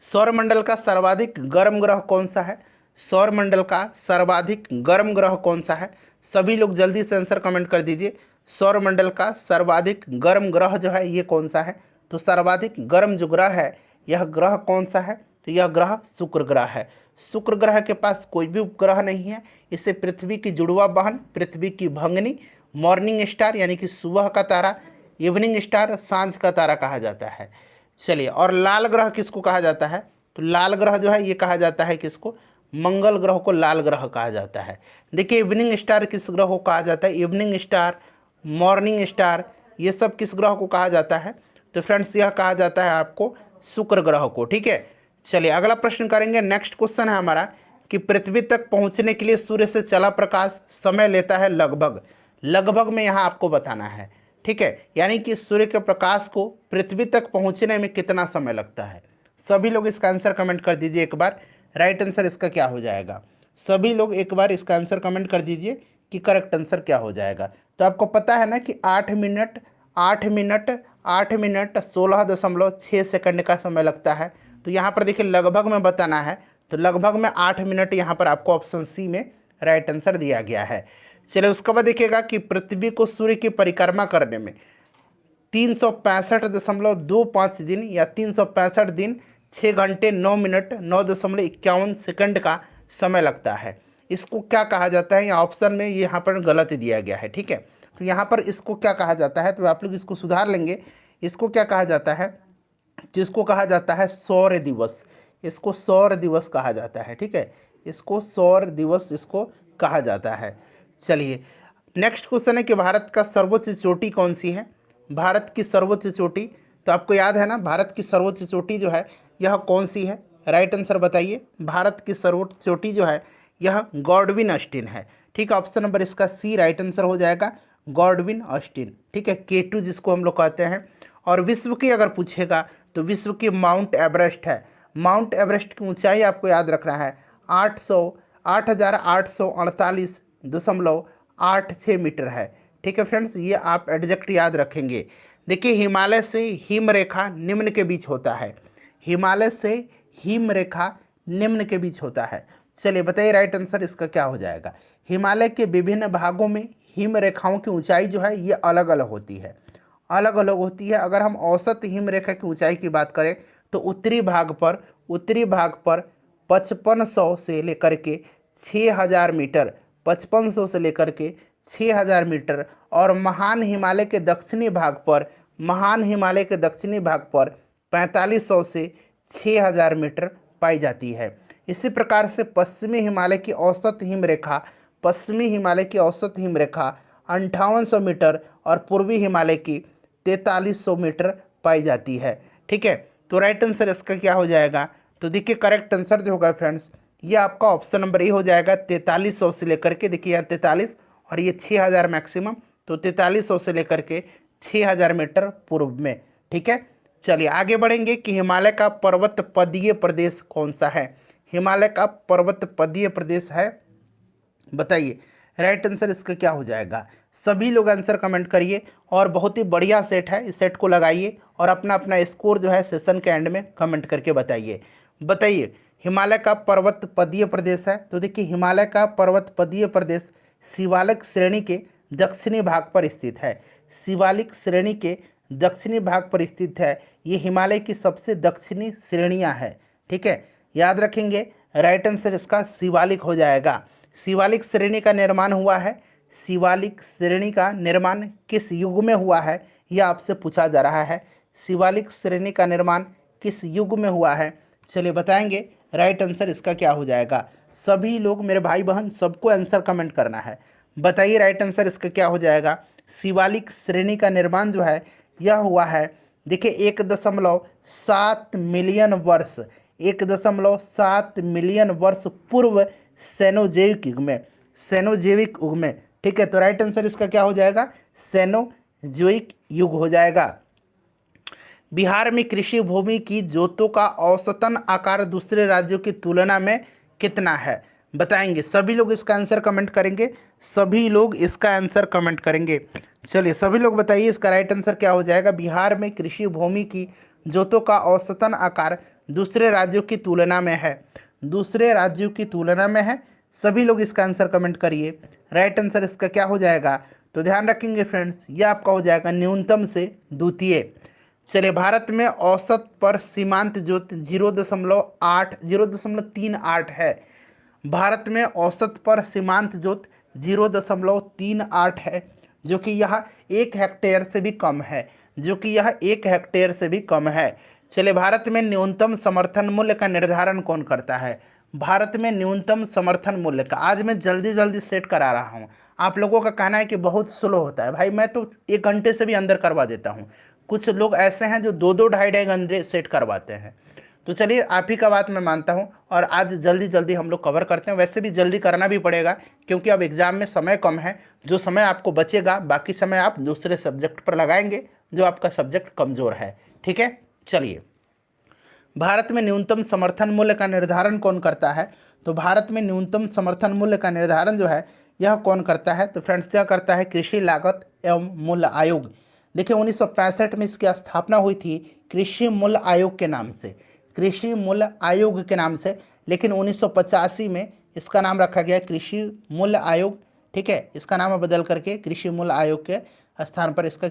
सौरमंडल का सर्वाधिक गर्म ग्रह कौन सा है? सौरमंडल का सर्वाधिक गर्म ग्रह कौन सा है? सभी लोग जल्दी से आंसर कमेंट कर दीजिए। सौरमंडल का सर्वाधिक गर्म ग्रह जो है ये कौन सा है? तो सर्वाधिक गर्म जो ग्रह है यह ग्रह कौन सा है? तो यह ग्रह शुक्र ग्रह है। शुक्र ग्रह के पास कोई भी उपग्रह नहीं है। इसे पृथ्वी की जुड़वा बहन, पृथ्वी की भंगनी, मॉर्निंग स्टार यानी कि सुबह का तारा, इवनिंग स्टार सांझ का तारा कहा जाता है। चलिए, और लाल ग्रह किसको कहा जाता है? तो लाल ग्रह जो है ये कहा जाता है किसको? मंगल ग्रह को लाल ग्रह कहा जाता है। देखिए, इवनिंग स्टार किस ग्रह को कहा जाता है? इवनिंग स्टार, मॉर्निंग स्टार, ये सब किस ग्रह को कहा जाता है? तो फ्रेंड्स यह कहा जाता है आपको शुक्र ग्रह को। ठीक है, चलिए अगला प्रश्न करेंगे। नेक्स्ट क्वेश्चन है हमारा कि पृथ्वी तक पहुंचने के लिए सूर्य से चला प्रकाश समय लेता है लगभग। लगभग में यहाँ आपको बताना है। ठीक है, यानी कि सूर्य के प्रकाश को पृथ्वी तक पहुंचने में कितना समय लगता है? सभी लोग इसका आंसर कमेंट कर दीजिए एक बार। राइट आंसर इसका क्या हो जाएगा? सभी लोग एक बार इसका आंसर कमेंट कर दीजिए कि करेक्ट आंसर क्या हो जाएगा। तो आपको पता है ना कि 8 मिनट 16.6 सेकंड का समय लगता है। तो यहाँ पर देखिए लगभग में बताना है, तो लगभग में 8 मिनट यहाँ पर आपको ऑप्शन सी में राइट आंसर दिया गया है। चलिए, उसके बाद देखिएगा कि पृथ्वी को सूर्य की परिक्रमा करने में 365.25 दिन या 365 दिन 6 घंटे 9 मिनट 9.51 सेकंड का समय लगता है। इसको क्या कहा जाता है? यहाँ ऑप्शन में यहाँ पर गलत दिया गया है। ठीक है, तो यहाँ पर इसको क्या कहा जाता है? तो आप लोग इसको सुधार लेंगे। इसको क्या कहा जाता है? तो इसको कहा जाता है सौर दिवस। इसको सौर दिवस कहा जाता है। ठीक है, इसको सौर दिवस इसको कहा जाता है। चलिए, नेक्स्ट क्वेश्चन है कि भारत का सर्वोच्च चोटी कौन सी है? भारत की सर्वोच्च चोटी, तो आपको याद है ना भारत की सर्वोच्च चोटी जो है यह कौन सी है? राइट आंसर बताइए। भारत की सर्वोच्च चोटी जो है यह गॉडविन ऑस्टिन है। ठीक है, ऑप्शन नंबर इसका सी राइट आंसर हो जाएगा, गॉडविन ऑस्टिन। ठीक है, K2 जिसको हम लोग कहते हैं। और विश्व की अगर पूछेगा तो विश्व की माउंट एवरेस्ट है। माउंट एवरेस्ट की ऊंचाई आपको याद रखना है 8,848.86 मीटर है। ठीक है फ्रेंड्स, ये आप एग्जैक्ट याद रखेंगे। देखिए, हिमालय से हिम रेखा निम्न के बीच होता है। हिमालय से हिम रेखा निम्न के बीच होता है। चलिए बताइए राइट आंसर इसका क्या हो जाएगा? हिमालय के विभिन्न भागों में हिम रेखाओं की ऊंचाई जो है ये अलग अलग होती है। अलग अलग होती है। अगर हम औसत हिम रेखा की ऊंचाई की बात करें तो उत्तरी भाग पर 5500 से लेकर के 6000 मीटर, 5500 से लेकर के 6000 मीटर, और महान हिमालय के दक्षिणी भाग पर 4500 से 6000 मीटर पाई जाती है। इसी प्रकार से पश्चिमी हिमालय की औसत हिमरेखा 5800 मीटर और पूर्वी हिमालय की 4300 मीटर पाई जाती है। ठीक है, तो राइट आंसर इसका क्या हो जाएगा? तो देखिए करेक्ट आंसर जो होगा फ्रेंड्स ये आपका ऑप्शन नंबर ए हो जाएगा। 4300 से लेकर के, देखिए यहाँ 43 और ये 6000 मैक्सिमम, तो 4300 से लेकर के 6000 मीटर पूर्व में। ठीक है, चलिए आगे बढ़ेंगे कि हिमालय का पर्वत पदीय प्रदेश कौन सा है? हिमालय का पर्वत पदीय प्रदेश है, बताइए राइट आंसर इसका क्या हो जाएगा? सभी लोग आंसर कमेंट करिए। और बहुत ही बढ़िया सेट है, इस सेट को लगाइए और अपना अपना स्कोर जो है सेशन के एंड में कमेंट करके बताइए हिमालय का पर्वत पदीय प्रदेश है। तो देखिए हिमालय का पर्वत पदीय प्रदेश शिवालिक श्रेणी के दक्षिणी भाग पर स्थित है। शिवालिक श्रेणी के दक्षिणी भाग पर स्थित है। ये हिमालय की सबसे दक्षिणी श्रेणियां हैं। ठीक है, याद रखेंगे राइट आंसर इसका शिवालिक हो जाएगा। शिवालिक श्रेणी का निर्माण हुआ है। शिवालिक श्रेणी का निर्माण किस युग में हुआ है यह आपसे पूछा जा रहा है। शिवालिक श्रेणी का निर्माण किस युग में हुआ है? चलिए बताएंगे राइट आंसर इसका क्या हो जाएगा। सभी लोग मेरे भाई बहन सबको आंसर कमेंट करना है। बताइए राइट आंसर इसका क्या हो जाएगा। शिवालिक श्रेणी का निर्माण जो है यह हुआ है, देखिए 1.7 मिलियन वर्ष, 1.7 मिलियन वर्ष पूर्व सेनोजोइक युग में, सेनोजोइक युग में। ठीक है, तो राइट आंसर इसका क्या हो जाएगा? सेनोजोइक युग हो जाएगा। बिहार में कृषि भूमि की जोतों का औसतन आकार दूसरे राज्यों की तुलना में कितना है? बताएंगे। सभी लोग इसका आंसर कमेंट करेंगे। सभी लोग इसका आंसर कमेंट करेंगे। चलिए सभी लोग बताइए इसका राइट आंसर क्या हो जाएगा। बिहार में कृषि भूमि की जोतों का औसतन आकार दूसरे राज्यों की तुलना में है, दूसरे राज्यों की तुलना में है। सभी लोग इसका आंसर कमेंट करिए। राइट आंसर इसका क्या हो जाएगा? तो ध्यान रखेंगे फ्रेंड्स, ये आपका हो जाएगा न्यूनतम से द्वितीय। चलिए, भारत में औसत पर सीमांत ज्योति 0.38 है। भारत में औसत पर सीमांत ज्योति 0.38 है, जो कि यह 1 हेक्टेयर से भी कम है, जो कि यह 1 हेक्टेयर से भी कम है। चलिए, भारत में न्यूनतम समर्थन मूल्य का निर्धारण कौन करता है? भारत में न्यूनतम समर्थन मूल्य का, आज मैं जल्दी जल्दी सेट करा रहा हूँ। आप लोगों का कहना है कि बहुत स्लो होता है, भाई मैं तो 1 घंटे से भी अंदर करवा देता हूँ। कुछ लोग ऐसे हैं जो 2-2 ढाई-ढाई घंटे सेट करवाते हैं। तो चलिए, आप ही का बात मैं मानता हूँ और आज जल्दी जल्दी हम लोग कवर करते हैं। वैसे भी जल्दी करना भी पड़ेगा, क्योंकि अब एग्ज़ाम में समय कम है। जो समय आपको बचेगा, बाकी समय आप दूसरे सब्जेक्ट पर लगाएंगे जो आपका सब्जेक्ट कमज़ोर है। ठीक है, चलिए, भारत में न्यूनतम समर्थन मूल्य का निर्धारण कौन करता है? तो भारत में न्यूनतम समर्थन मूल्य का निर्धारण जो है, यह कौन करता है? तो फ्रेंड्स, यह करता है कृषि लागत एवं मूल्य आयोग। देखिए, 1965 में इसकी स्थापना हुई थी कृषि मूल्य आयोग के नाम से, कृषि मूल्य आयोग के नाम से। लेकिन 1985 में इसका नाम रखा गया कृषि मूल्य आयोग। ठीक है, इसका नाम बदल करके कृषि मूल्य आयोग के स्थान पर इसका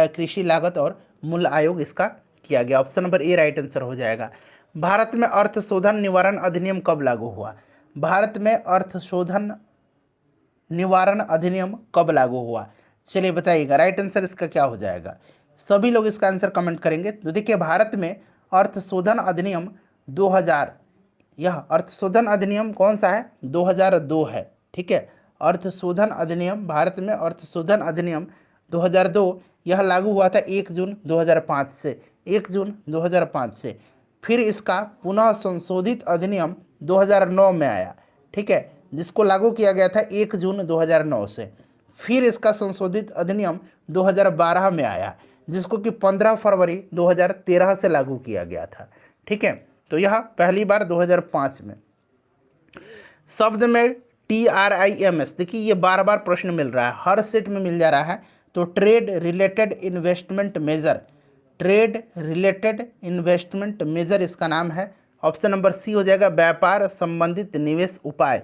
कृषि लागत और मूल्य आयोग इसका किया गया। Option number A right answer हो जाएगा। भारत में अर्थ शोधन निवारण अधिनियम कब लागू हुआ? भारत में अर्थ शोधन निवारण अधिनियम कब लागू हुआ? चलिए बताइएगा, राइट आंसर इसका क्या हो जाएगा? सभी लोग इसका आंसर कमेंट करेंगे। तो देखिए, भारत में अर्थ शोधन अधिनियम 2000, यह अर्थ शोधन अधिनियम कौन सा है? 2002 है। ठीक है, अर्थ शोधन अधिनियम, भारत में अर्थ शोधन अधिनियम 2002, यह लागू हुआ था 1 जून 2005 से, 1 जून 2005 से। फिर इसका पुनः संशोधित अधिनियम 2009 में आया। ठीक है, जिसको लागू किया गया था 1 जून 2009 से। फिर इसका संशोधित अधिनियम 2012 में आया, जिसको कि 15 फरवरी 2013 से लागू किया गया था। ठीक है, तो यह पहली बार 2005 में। शब्द में TRIMS, देखिए ये बार बार प्रश्न मिल रहा है, हर सेट में मिल जा रहा है। तो trade related investment major, trade related investment major इसका नाम है। ऑप्शन नंबर सी हो जाएगा, व्यापार संबंधित निवेश उपाय।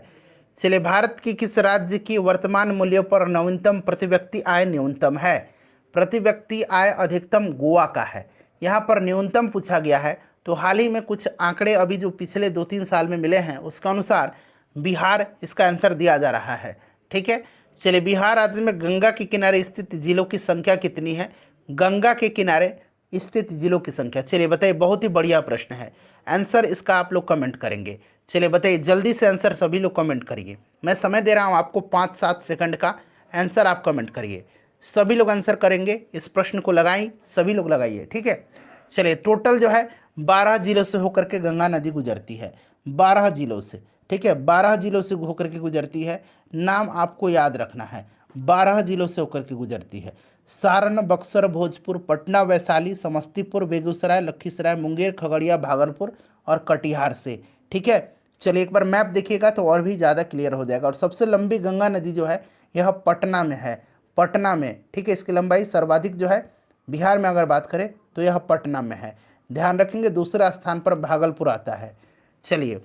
चलिए, भारत की किस राज्य की वर्तमान मूल्यों पर नवीनतम प्रति व्यक्ति आय न्यूनतम है? प्रति व्यक्ति आय अधिकतम गोवा का है। यहाँ पर न्यूनतम पूछा गया है। तो हाल ही में कुछ आंकड़े अभी जो पिछले 2-3 साल में मिले हैं, उसके अनुसार बिहार इसका आंसर दिया जा रहा है। ठीक है, चलिए, बिहार राज्य में गंगा के किनारे स्थित जिलों की संख्या कितनी है? गंगा के किनारे स्थित जिलों की संख्या, चलिए बताइए, बहुत ही बढ़िया प्रश्न है। आंसर इसका आप लोग कमेंट करेंगे। चलिए बताइए, जल्दी से आंसर सभी लोग कमेंट करिए। मैं समय दे रहा हूँ आपको 5-7 सेकंड का, आंसर आप कमेंट करिए। सभी लोग आंसर करेंगे, इस प्रश्न को लगाई, सभी लोग लगाइए। ठीक है, चलिए, टोटल जो है 12 जिलों से होकर के गंगा नदी गुजरती है, 12 जिलों से। ठीक है, 12 जिलों से होकर के गुजरती है। नाम आपको याद रखना है, 12 जिलों से होकर के गुजरती है। सारण, बक्सर, भोजपुर, पटना, वैशाली, समस्तीपुर, बेगूसराय, लखीसराय, मुंगेर, खगड़िया, भागलपुर और कटिहार से। ठीक है, चलिए एक बार मैप देखिएगा तो और भी ज़्यादा क्लियर हो जाएगा। और सबसे लंबी गंगा नदी जो है, यह पटना में है, पटना में। ठीक है, इसकी लंबाई सर्वाधिक जो है बिहार में अगर बात करें तो यह पटना में है। ध्यान रखेंगे, दूसरा स्थान पर भागलपुर आता है। चलिए,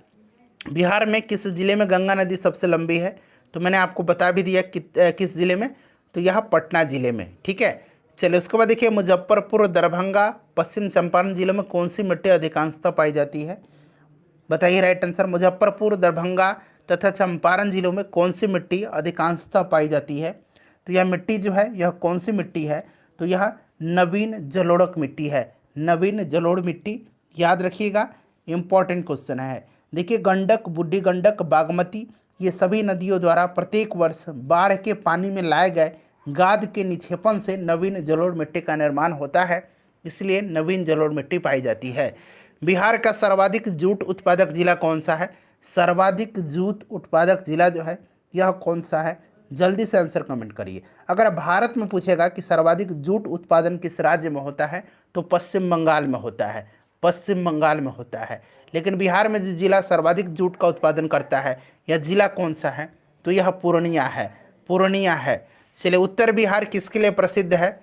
बिहार में किस जिले में गंगा नदी सबसे लंबी है? तो मैंने आपको बता भी दिया किस जिले में, तो यह पटना जिले में। ठीक है, चलिए उसके बाद देखिए, मुजफ्फरपुर, दरभंगा, पश्चिम चंपारण जिलों में कौन सी मिट्टी अधिकांशतः पाई जाती है? बताइए राइट आंसर। मुजफ्फरपुर, दरभंगा तथा चंपारण जिलों में कौन सी मिट्टी अधिकांशतः पाई जाती है? तो यह मिट्टी जो है, यह कौन सी मिट्टी है? तो यह नवीन जलोढ़क मिट्टी है, नवीन जलोढ़ मिट्टी। याद रखिएगा, इंपॉर्टेंट क्वेश्चन है। देखिए, गंडक, बूढ़ी गंडक, बागमती, ये सभी नदियों द्वारा प्रत्येक वर्ष बाढ़ के पानी में लाए गए गाद के निक्षेपण से नवीन जलोढ़ मिट्टी का निर्माण होता है, इसलिए नवीन जलोढ़ मिट्टी पाई जाती है। बिहार का सर्वाधिक जूट उत्पादक जिला कौन सा है? सर्वाधिक जूट उत्पादक जिला जो है, यह कौन सा है? जल्दी से आंसर कमेंट करिए। अगर भारत में पूछेगा कि सर्वाधिक जूट उत्पादन किस राज्य में होता है, तो पश्चिम बंगाल में होता है, पश्चिम बंगाल में होता है। लेकिन बिहार में जो जिला सर्वाधिक जूट का उत्पादन करता है, यह जिला कौन सा है? तो यह पूर्णिया है, पूर्णिया है। चलिए, उत्तर बिहार किसके लिए प्रसिद्ध है?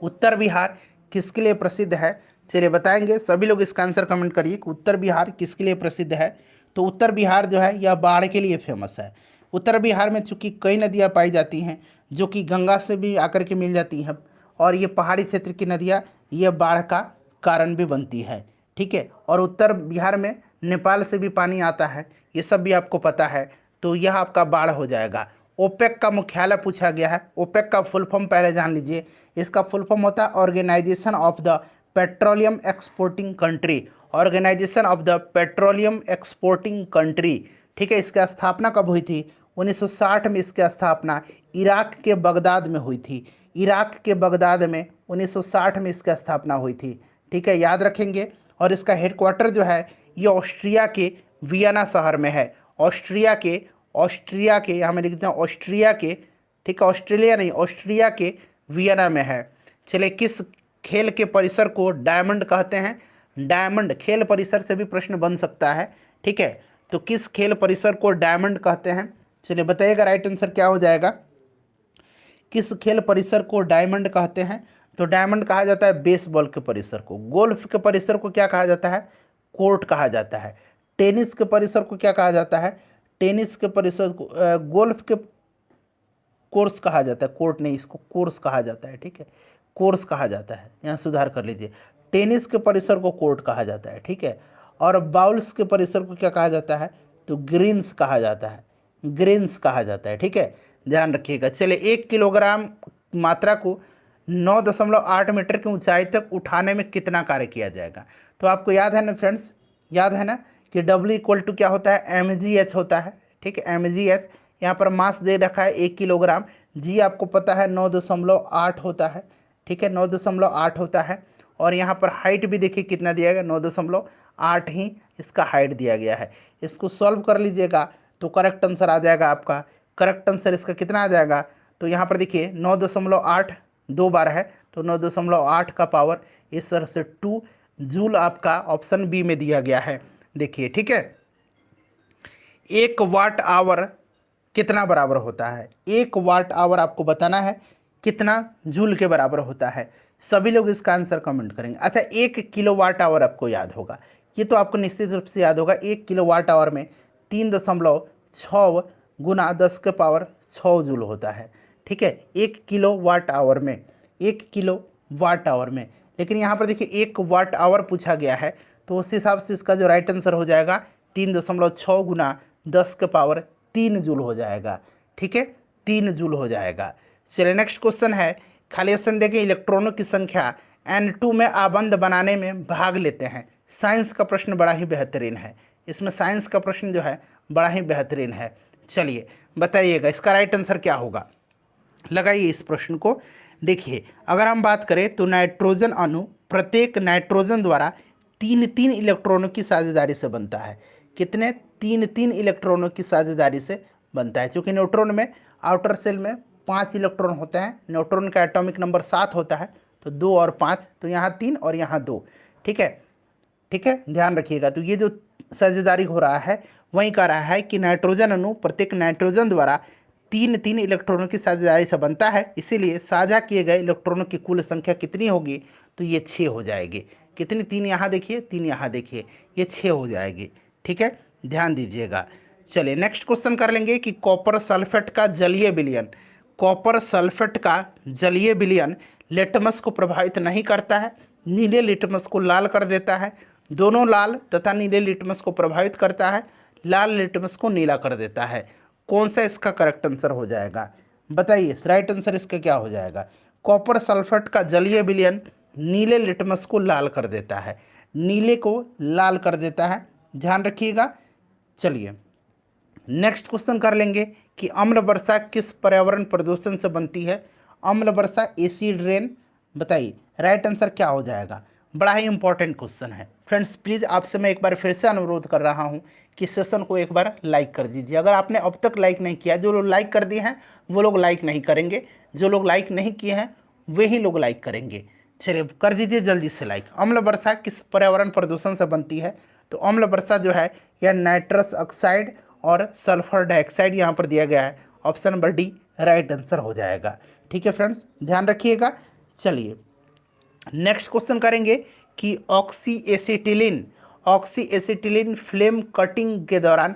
उत्तर बिहार किसके लिए प्रसिद्ध है? चलिए बताएंगे, सभी लोग इसका आंसर कमेंट करिए कि उत्तर बिहार किसके लिए प्रसिद्ध है। तो उत्तर बिहार जो है, यह बाढ़ के लिए फेमस है। उत्तर बिहार में चूंकि कई नदियाँ पाई जाती हैं, जो कि गंगा से भी आकर के मिल जाती हैं, और ये पहाड़ी क्षेत्र की नदियाँ ये बाढ़ का कारण भी बनती है। ठीक है, और उत्तर बिहार में नेपाल से भी पानी आता है, ये सब भी आपको पता है। तो यह आपका बाढ़ हो जाएगा। ओपेक का मुख्यालय पूछा गया है। ओपेक का फुल फॉर्म पहले जान लीजिए। इसका फुल फॉर्म होता है organization of the petroleum exporting country. Organization of the petroleum exporting country. ठीक है, इसकी स्थापना कब हुई थी? 1960 में इसकी स्थापना इराक के बगदाद में हुई थी। इराक के बगदाद में 1960 में इसकी स्थापना हुई थी। ठीक है, याद रखेंगे। और इसका हेडक्वार्टर जो है ये ऑस्ट्रिया के वियना शहर में है। ऑस्ट्रिया के यहाँ में लिखते हैं ऑस्ट्रिया के, ठीक है, ऑस्ट्रेलिया नहीं, ऑस्ट्रिया के वियना में है। चलिए, किस खेल के परिसर को डायमंड कहते हैं? डायमंड खेल परिसर से भी प्रश्न बन सकता है। ठीक है, तो किस खेल परिसर को डायमंड कहते हैं? चलिए बताइएगा, राइट आंसर क्या हो जाएगा? किस खेल परिसर को डायमंड कहते हैं? तो डायमंड कहा जाता है बेसबॉल के परिसर को। गोल्फ के परिसर को क्या कहा जाता है? कोर्ट कहा जाता है। टेनिस के परिसर को क्या कहा जाता है? टेनिस के परिसर को गोल्फ के कोर्स कहा जाता है, कोर्ट नहीं, इसको कोर्स कहा जाता है। ठीक है, कोर्स कहा जाता है, यहाँ सुधार कर लीजिए। टेनिस के परिसर को कोर्ट कहा जाता है। ठीक है, और बाउल्स के परिसर को क्या कहा जाता है? तो ग्रीन्स कहा जाता है, ग्रीन्स कहा जाता है। ठीक है, ध्यान रखिएगा। चलिए, 1 किलोग्राम मात्रा को 9.8 मीटर की ऊंचाई तक उठाने में कितना कार्य किया जाएगा? तो आपको याद है ना फ्रेंड्स, याद है ना कि W इक्वल टू क्या होता है? mgh होता है। ठीक है, mgh। यहाँ पर मास दे रखा है 1 किलोग्राम। जी आपको पता है 9.8 होता है। ठीक है, 9.8 होता है। और यहाँ पर हाइट भी देखिए कितना दिया गया, 9.8 ही इसका हाइट दिया गया है। इसको सॉल्व कर लीजिएगा तो करेक्ट आंसर आ जाएगा आपका। करेक्ट आंसर इसका कितना आ जाएगा? तो यहाँ पर देखिए 9.8 दो बार है, तो 9.8 का पावर इस तरह से 2 जूल आपका ऑप्शन बी में दिया गया है। देखिए, ठीक है, 1 वाट आवर कितना बराबर होता है? 1 वाट आवर आपको बताना है कितना जूल के बराबर होता है। सभी लोग इसका आंसर कमेंट करेंगे। अच्छा, 1 किलोवाट आवर आपको याद होगा, ये तो आपको निश्चित रूप से याद होगा। 1 किलोवाट आवर में 3.6 गुना 10 के पावर 6 जूल होता है। ठीक है, 1 किलोवाट आवर में, 1 किलोवाट आवर में। लेकिन यहाँ पर देखिए 1 वाट आवर पूछा गया है, तो उस हिसाब से इसका जो राइट आंसर हो जाएगा 3.6 गुना 10 के पावर 3 जूल हो जाएगा। ठीक है, 3 जूल हो जाएगा। चलिए, नेक्स्ट क्वेश्चन है। खाली ऑप्शन देखें, इलेक्ट्रॉनों की संख्या N2 में आबंध बनाने में भाग लेते हैं। साइंस का प्रश्न बड़ा ही बेहतरीन है, इसमें साइंस का प्रश्न जो है बड़ा ही बेहतरीन है। चलिए बताइएगा इसका राइट आंसर क्या होगा, लगाइए इस प्रश्न को। देखिए, अगर हम बात करें तो नाइट्रोजन अणु प्रत्येक नाइट्रोजन द्वारा 3 इलेक्ट्रॉनों की साझेदारी से बनता है। कितने? 3 इलेक्ट्रॉनों की साझेदारी से बनता है। क्योंकि न्यूट्रॉन में आउटर सेल में 5 इलेक्ट्रॉन होते हैं। न्यूट्रॉन का एटॉमिक नंबर 7 होता है, तो 2 और 5, तो यहाँ 3 और यहाँ 2। ठीक है, ठीक है, ध्यान रखिएगा। तो ये जो साझेदारी हो रहा है वही कह रहा है कि नाइट्रोजन अणु प्रत्येक नाइट्रोजन द्वारा 3 इलेक्ट्रॉनों की साझेदारी से बनता है। इसीलिए साझा किए गए इलेक्ट्रॉनों की कुल संख्या कितनी होगी? तो ये 6 हो जाएगी। कितनी? 3 यहाँ देखिए, 3 यहाँ देखिए, ये 6 हो जाएगी। ठीक है, ध्यान दीजिएगा। चलिए नेक्स्ट क्वेश्चन कर लेंगे कि कॉपर सल्फेट का जलीय विलयन, कॉपर सल्फेट का जलीय विलयन लिटमस को प्रभावित नहीं करता है, नीले लिटमस को लाल कर देता है, दोनों लाल तथा नीले लिटमस को प्रभावित करता है, लाल लिटमस को नीला कर देता है। कौन सा इसका करेक्ट आंसर हो जाएगा? बताइए, राइट आंसर इसका क्या हो जाएगा? कॉपर सल्फेट का जलीय विलयन नीले लिटमस को लाल कर देता है, नीले को लाल कर देता है, ध्यान रखिएगा। चलिए नेक्स्ट क्वेश्चन कर लेंगे कि अम्ल वर्षा किस पर्यावरण प्रदूषण से बनती है? अम्ल वर्षा एसिड रेन। बताइए राइट आंसर क्या हो जाएगा? बड़ा ही इंपॉर्टेंट क्वेश्चन है फ्रेंड्स। प्लीज़ आपसे मैं एक बार फिर से अनुरोध कर रहा हूं कि सेशन को एक बार लाइक कर दीजिए। अगर आपने अब तक लाइक नहीं किया, जो लोग लाइक कर दिए हैं वो लोग लाइक नहीं करेंगे, जो लोग लाइक नहीं किए हैं वही लोग लाइक करेंगे। चलिए कर दीजिए जल्दी से लाइक। अम्ल वर्षा किस पर्यावरण प्रदूषण से बनती है? तो अम्ल वर्षा जो है यह नाइट्रस ऑक्साइड और सल्फर डाइऑक्साइड यहाँ पर दिया गया है। Option number D right answer हो जाएगा। ठीक है फ्रेंड्स, ध्यान रखिएगा। चलिए नेक्स्ट क्वेश्चन करेंगे कि ऑक्सी एसिटिलीन फ्लेम कटिंग के दौरान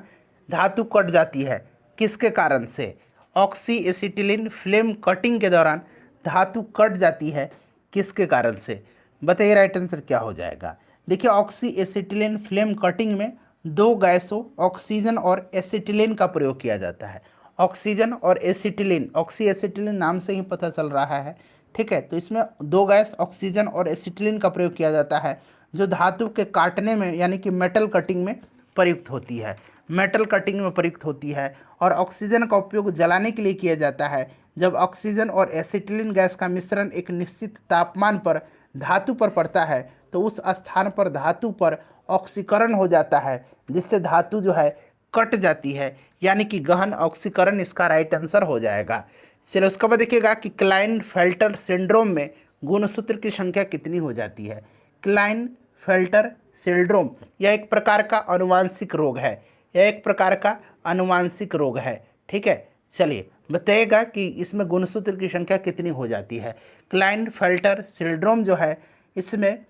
धातु कट जाती है, किसके कारण से? ऑक्सी एसिटिलीन फ्लेम कटिंग के दौरान धातु कट जाती है, किसके कारण से? बताइए राइट आंसर क्या हो जाएगा। देखिए ऑक्सी एसिटिलीन फ्लेम कटिंग में दो गैसों ऑक्सीजन और एसिटिलीन का प्रयोग किया जाता है। ऑक्सीजन और एसिटिलीन, ऑक्सी एसिटिलीन नाम से ही पता चल रहा है, ठीक है। तो इसमें दो गैस ऑक्सीजन और एसिटिलीन का प्रयोग किया जाता है, जो धातु के काटने में यानी कि मेटल कटिंग में प्रयुक्त होती है, मेटल कटिंग में प्रयुक्त होती है। और ऑक्सीजन का उपयोग जलाने के लिए किया जाता है। जब ऑक्सीजन और एसिटिलीन गैस का मिश्रण एक निश्चित तापमान पर धातु पर पड़ता है तो उस स्थान पर धातु पर ऑक्सीकरण हो जाता है, जिससे धातु जो है कट जाती है, यानी कि गहन ऑक्सीकरण इसका राइट आंसर हो जाएगा। चलो उसके बाद देखिएगा कि क्लाइन-फेल्टर सिंड्रोम में गुणसूत्र की संख्या कितनी हो जाती है। क्लाइन-फेल्टर सिंड्रोम यह एक प्रकार का आनुवांशिक रोग है, यह एक प्रकार का आनुवांशिक रोग है, ठीक है। चलिए बताइएगा कि इसमें गुणसूत्र की संख्या कितनी हो जाती है। क्लाइन-फेल्टर सिंड्रोम जो है इसमें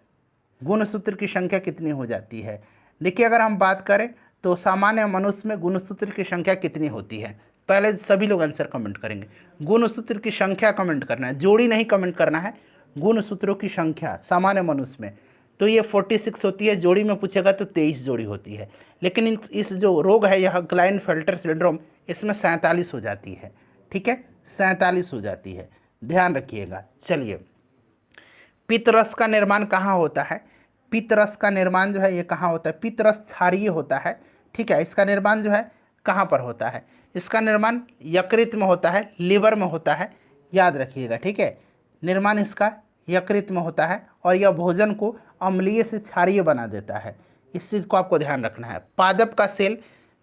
गुणसूत्र की संख्या कितनी हो जाती है। देखिए अगर हम बात करें तो सामान्य मनुष्य में गुणसूत्र की संख्या कितनी होती है। पहले सभी लोग आंसर कमेंट करेंगे, गुणसूत्र की संख्या कमेंट करना है, जोड़ी नहीं कमेंट करना है। गुणसूत्रों की संख्या सामान्य मनुष्य में तो ये 46 होती है, जोड़ी में पूछेगा तो 23 जोड़ी होती है। लेकिन इस जो रोग है यह क्लाइन-फेल्टर सिंड्रोम, इसमें 47 हो जाती है, ठीक है, 47 हो जाती है, ध्यान रखिएगा। चलिए पित्तरस का निर्माण कहाँ होता है। पित्तरस का निर्माण जो है ये कहाँ होता है, पित्तरस क्षारीय होता है, ठीक है। इसका निर्माण जो है कहाँ पर होता है, इसका निर्माण यकृत में होता है, लिवर में होता है, याद रखिएगा, ठीक है। निर्माण इसका यकृत में होता है और यह भोजन को अम्लीय से क्षारीय बना देता है, इस चीज़ को आपको ध्यान रखना है। पादप का सेल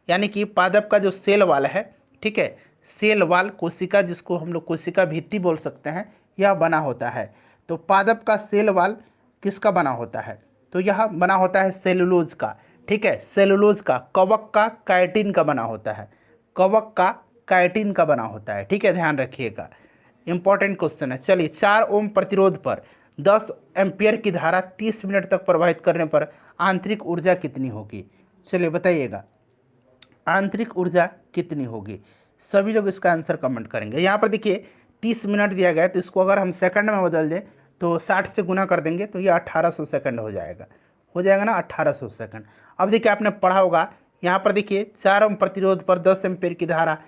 यानी कि पादप का जो सेल वाल है, ठीक है, सेल वाल कोशिका जिसको हम लोग कोशिका भित्ति बोल सकते हैं, यह बना होता है। तो पादप का सेल वाल किसका बना होता है, तो यह बना होता है सेलुलोज का, ठीक है, सेलुलोज का, कवक का काइटिन का बना होता है, कवक का काइटिन का बना होता है, ठीक है, ध्यान रखिएगा, इंपॉर्टेंट क्वेश्चन है। चलिए 4 ओम प्रतिरोध पर 10 एम्पियर की धारा 30 मिनट तक प्रवाहित करने पर आंतरिक ऊर्जा कितनी होगी। चलिए बताइएगा आंतरिक ऊर्जा कितनी होगी। सभी लोग इसका आंसर कमेंट करेंगे। यहाँ पर देखिए 30 मिनट दिया गया है, तो इसको अगर हम सेकंड में बदल दें तो 60 से गुना कर देंगे तो ये 1800 सेकंड हो जाएगा ना, 1800 सेकंड। अब देखिए आपने पढ़ा होगा, यहाँ पर देखिए 4 ओम प्रतिरोध पर 10 एम्पीयर की धारा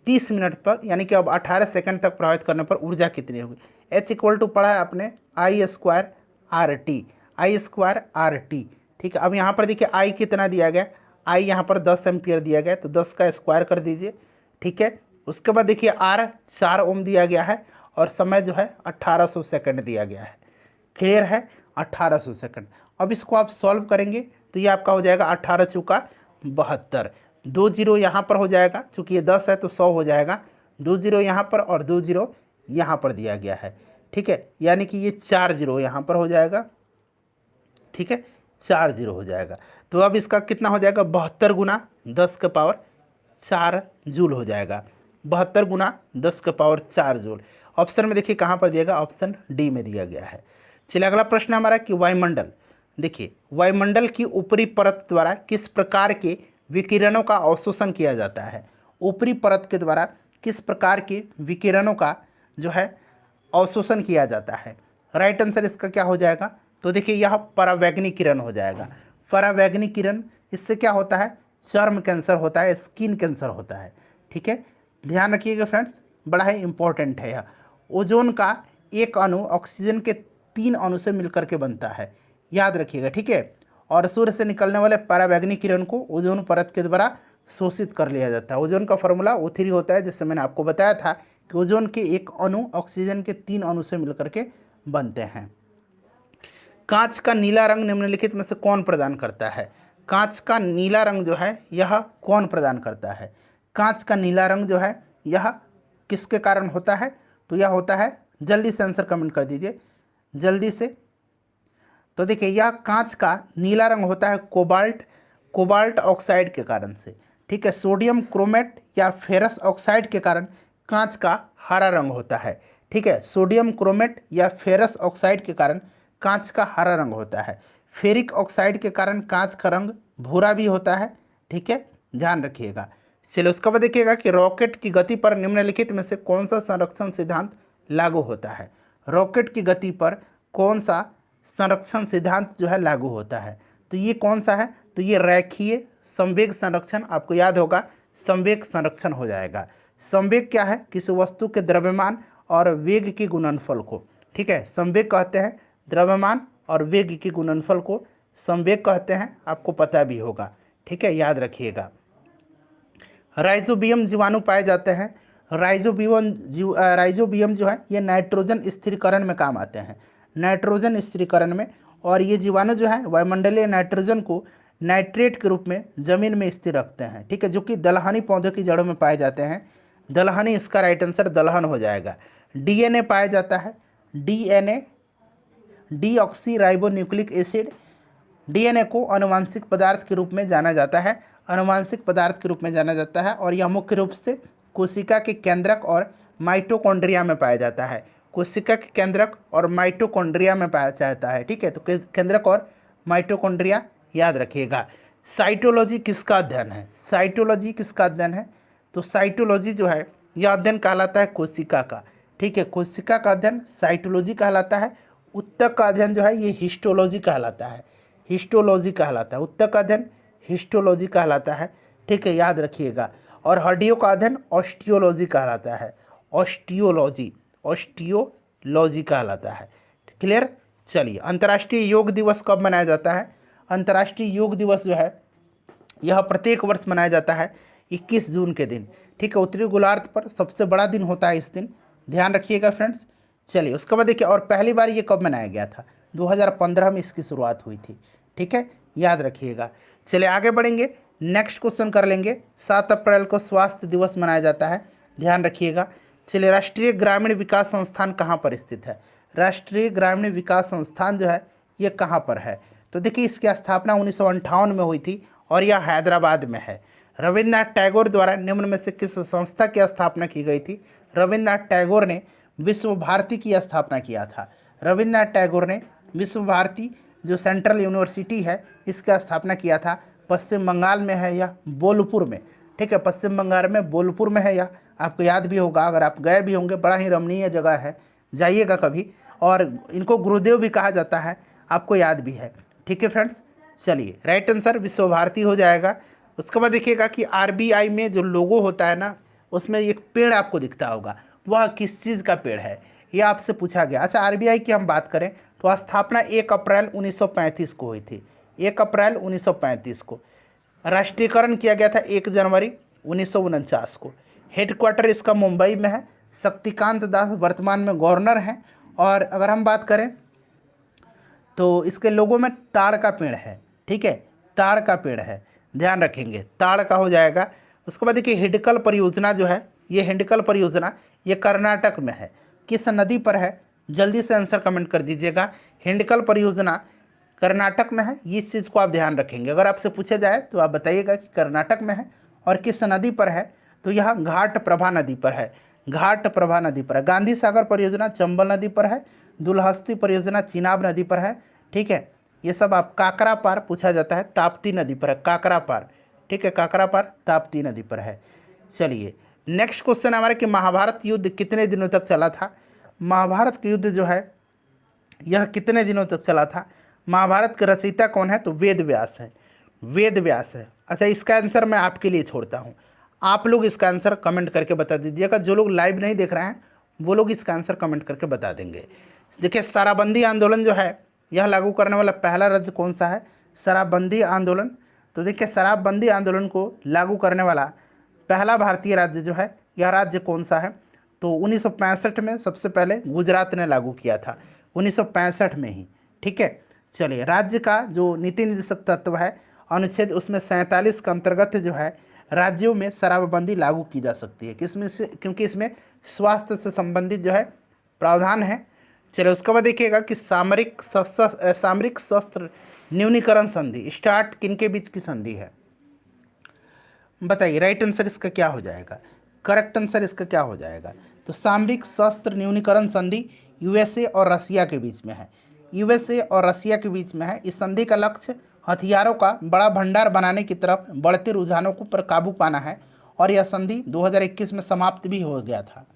30 मिनट पर यानी कि अब 18 सेकंड तक प्रभावित करने पर ऊर्जा कितनी होगी। H इक्वल टू पढ़ा है आपने I² RT, ठीक है। अब यहाँ पर देखिए I कितना दिया गया, I यहाँ पर 10 एम्पियर दिया गया, तो 10 का स्क्वायर कर दीजिए, ठीक है। उसके बाद देखिए R 4 ओम दिया गया है और समय जो है 1800 सेकंड दिया गया है, क्लियर है, 1800 सेकंड। अब इसको आप सॉल्व करेंगे तो ये आपका हो जाएगा 18 चौका 72, 2 जीरो यहाँ पर हो जाएगा, चूँकि ये 10 है तो 100 हो जाएगा, 2 जीरो यहाँ पर और 2 जीरो यहाँ पर दिया गया है, ठीक है, यानी कि ये 4 जीरो यहाँ पर हो जाएगा, ठीक है, 4 जीरो हो जाएगा। तो अब इसका कितना हो जाएगा, 72 गुना 10 के पावर 4 जूल हो जाएगा, 72 गुना 10 के पावर 4 जूल। ऑप्शन में देखिए कहाँ पर दिएगा, ऑप्शन डी में दिया गया है। चलिए अगला प्रश्न हमारा कि वायुमंडल, देखिए वायुमंडल की ऊपरी परत द्वारा किस प्रकार के विकिरणों का अवशोषण किया जाता है। ऊपरी परत के द्वारा किस प्रकार के विकिरणों का जो है अवशोषण किया जाता है। राइट आंसर इसका क्या हो जाएगा, तो देखिए यह परावैंगनिक किरण हो जाएगा। परावैंगनिक किरण, इससे क्या होता है, चर्म कैंसर होता है, स्किन कैंसर होता है, ठीक है, ध्यान रखिएगा फ्रेंड्स, बड़ा ही इंपॉर्टेंट है यह। ओजोन का एक अणु ऑक्सीजन के 3 अणु से मिलकर के बनता है, याद रखिएगा, ठीक है। और सूर्य से निकलने वाले परावैंगनिक किरण को ओजोन परत के द्वारा शोषित कर लिया जाता है। ओजोन का फॉर्मूला O3 होता है, जिससे मैंने आपको बताया था कि ओजोन के एक अणु ऑक्सीजन के 3 अणु से मिलकर के बनते हैं। कांच का नीला रंग निम्नलिखित में से कौन प्रदान करता है। कांच का नीला रंग जो है यह कौन प्रदान करता है। कांच का नीला रंग जो है यह किसके कारण होता है, तो यह होता है, जल्दी से आंसर कमेंट कर दीजिए जल्दी से। तो देखिए यह कांच का नीला रंग होता है कोबाल्ट ऑक्साइड के कारण से, ठीक है। सोडियम क्रोमेट या फेरस ऑक्साइड के कारण कांच का हरा रंग होता है, ठीक है। सोडियम क्रोमेट या फेरस ऑक्साइड के कारण कांच का हरा रंग होता है। फेरिक ऑक्साइड के कारण कांच का रंग भूरा भी होता है, ठीक है, ध्यान रखिएगा। चलिए उसके बाद देखिएगा कि रॉकेट की गति पर निम्नलिखित में से कौन सा संरक्षण सिद्धांत लागू होता है। रॉकेट की गति पर कौन सा संरक्षण सिद्धांत जो है लागू होता है, तो ये कौन सा है, तो ये रैखीय संवेग संरक्षण, आपको याद होगा संवेग संरक्षण हो जाएगा। संवेग क्या है, किसी वस्तु के द्रव्यमान और वेग के गुणनफल को, ठीक है, संवेग कहते हैं, द्रव्यमान और वेग के गुणनफल को संवेग कहते हैं, आपको पता भी होगा, ठीक है, याद रखिएगा। राइजोबियम जीवाणु पाए जाते हैं। राइजोबियम जो है ये नाइट्रोजन स्थिरीकरण में काम आते हैं, नाइट्रोजन स्थिरीकरण में। और ये जीवाणु जो है वायुमंडलीय नाइट्रोजन को नाइट्रेट के रूप में जमीन में स्थिर रखते हैं, ठीक है, जो कि दलहनी पौधों की जड़ों में पाए जाते हैं। दलहनी इसका राइट आंसर दलहन हो जाएगा। डीएनए पाया जाता है, DNA deoxy ribo nucleic acid. DNA को आनुवांशिक पदार्थ के रूप में जाना जाता है, आनुवांशिक पदार्थ के रूप में जाना जाता है, और यह मुख्य रूप से कोशिका के केंद्रक और माइटोकॉन्ड्रिया में पाया जाता है। कोशिका के केंद्रक और माइटोकॉन्ड्रिया में पाया जाता है, ठीक है, तो केंद्रक और माइटोकॉन्ड्रिया याद रखिएगा। साइटोलॉजी किसका अध्ययन है, साइटोलॉजी किसका अध्ययन है, तो साइटोलॉजी जो है यह अध्ययन कहलाता है कोशिका का, ठीक है, कोशिका का अध्ययन साइटोलॉजी कहलाता है। उत्तक का अध्ययन जो है ये हिस्टोलॉजी कहलाता है, हिस्टोलॉजी कहलाता है, उत्तक का अध्ययन हिस्टोलॉजी कहलाता है, ठीक है, याद रखिएगा। और हड्डियों का अध्ययन ऑस्टियोलॉजी कहलाता है, ऑस्टियोलॉजी ऑस्टियोलॉजी कहलाता है। क्लियर। चलिए, अंतर्राष्ट्रीय योग दिवस कब मनाया जाता है। अंतर्राष्ट्रीय योग दिवस जो है यह प्रत्येक वर्ष मनाया जाता है 21 जून के दिन, ठीक है, उत्तरी गोलार्ध पर सबसे बड़ा दिन होता है इस दिन, ध्यान रखिएगा फ्रेंड्स। चलिए उसके बाद देखिए, और पहली बार ये कब मनाया गया था, 2015 में इसकी शुरुआत हुई थी, ठीक है, याद रखिएगा। चलिए आगे बढ़ेंगे, नेक्स्ट क्वेश्चन कर लेंगे। 7 अप्रैल को स्वास्थ्य दिवस मनाया जाता है, ध्यान रखिएगा। चलिए, राष्ट्रीय ग्रामीण विकास संस्थान कहाँ पर स्थित है। राष्ट्रीय ग्रामीण विकास संस्थान जो है ये कहाँ पर है, तो देखिए इसकी स्थापना 1958 में हुई थी और यह हैदराबाद में है। रविन्द्रनाथ टैगोर द्वारा निम्न में से किस संस्था की स्थापना की गई थी। रविन्द्रनाथ टैगोर ने विश्व भारती की स्थापना किया था। रविन्द्रनाथ टैगोर ने विश्व भारती जो सेंट्रल यूनिवर्सिटी है इसका स्थापना किया था। पश्चिम बंगाल में है यह, बोलपुर में, ठीक है, पश्चिम बंगाल में बोलपुर में है यह, आपको याद भी होगा, अगर आप गए भी होंगे, बड़ा ही रमणीय जगह है, जाइएगा कभी। और इनको गुरुदेव भी कहा जाता है, आपको याद भी है, ठीक है फ्रेंड्स। चलिए राइट आंसर विश्व भारती हो जाएगा। उसके बाद देखिएगा कि आरबीआई में जो लोगो होता है ना, उसमें एक पेड़ आपको दिखता होगा, वह किस चीज़ का पेड़ है, ये आपसे पूछा गया। अच्छा, आरबीआई की हम बात करें तो स्थापना 1 अप्रैल 1935 को हुई थी, 1 अप्रैल 1935 को। राष्ट्रीयकरण किया गया था 1 जनवरी 1949 को। हेडक्वार्टर इसका मुंबई में है। शक्तिकांत दास वर्तमान में गवर्नर हैं। और अगर हम बात करें तो इसके लोगों में ताड़ का पेड़ है, ठीक है, ताड़ का पेड़ है, ध्यान रखेंगे, ताड़ का हो जाएगा। उसके बाद देखिए, हिडकल परियोजना जो है, ये हिडकल परियोजना ये कर्नाटक में है, किस नदी पर है, जल्दी से आंसर कमेंट कर दीजिएगा। हिडकल परियोजना कर्नाटक में है, ये इस चीज़ को आप ध्यान रखेंगे। अगर आपसे पूछा जाए तो आप बताइएगा कि कर्नाटक में है और किस नदी पर है, तो यह घाट प्रभा नदी पर है, घाट प्रभा नदी पर है। गांधी सागर परियोजना चंबल नदी पर है। दुलहस्ती परियोजना चिनाब नदी पर है, ठीक है, ये सब आप काकरा पार पूछा जाता है, ताप्ती नदी पर है, काकरा पार, ठीक है, काकरा पार ताप्ती नदी पर है। चलिए नेक्स्ट क्वेश्चन हमारे कि महाभारत युद्ध कितने दिनों तक चला था। महाभारत का युद्ध जो है यह कितने दिनों तक चला था। महाभारत के रचयिता कौन है, तो वेद व्यास है, वेद व्यास है। अच्छा, इसका आंसर मैं आपके लिए छोड़ता हूँ, आप लोग इसका आंसर कमेंट करके बता दीजिएगा। जो लोग लाइव नहीं देख रहे हैं वो लोग इसका आंसर कमेंट करके बता देंगे। देखिए, शराबबंदी आंदोलन जो है यह लागू करने वाला पहला राज्य कौन सा है, शराबबंदी आंदोलन। तो देखिए, शराबबंदी आंदोलन को लागू करने वाला पहला भारतीय राज्य जो है यह राज्य कौन सा है, तो 1965 में सबसे पहले गुजरात ने लागू किया था, 1965 में ही, ठीक है। चलिए, राज्य का जो नीति निर्देशक तत्व है अनुच्छेद उसमें 47 के अंतर्गत जो है राज्यों में शराबबंदी लागू की जा सकती है, किसमें से, क्योंकि इसमें स्वास्थ्य से संबंधित जो है प्रावधान है। चलिए उसके बाद देखिएगा कि सामरिक शस्त्र न्यूनीकरण संधि स्टार्ट किनके बीच की संधि है, बताइए। राइट आंसर इसका क्या हो जाएगा, करेक्ट आंसर इसका क्या हो जाएगा, तो सामरिक शस्त्र न्यूनीकरण संधि यूएसए और रसिया के बीच में है, यूएसए और रसिया के बीच में है। इस संधि का लक्ष्य हथियारों का बड़ा भंडार बनाने की तरफ बढ़ते रुझानों को पर काबू पाना है और यह संधि 2021 में समाप्त भी हो गया था।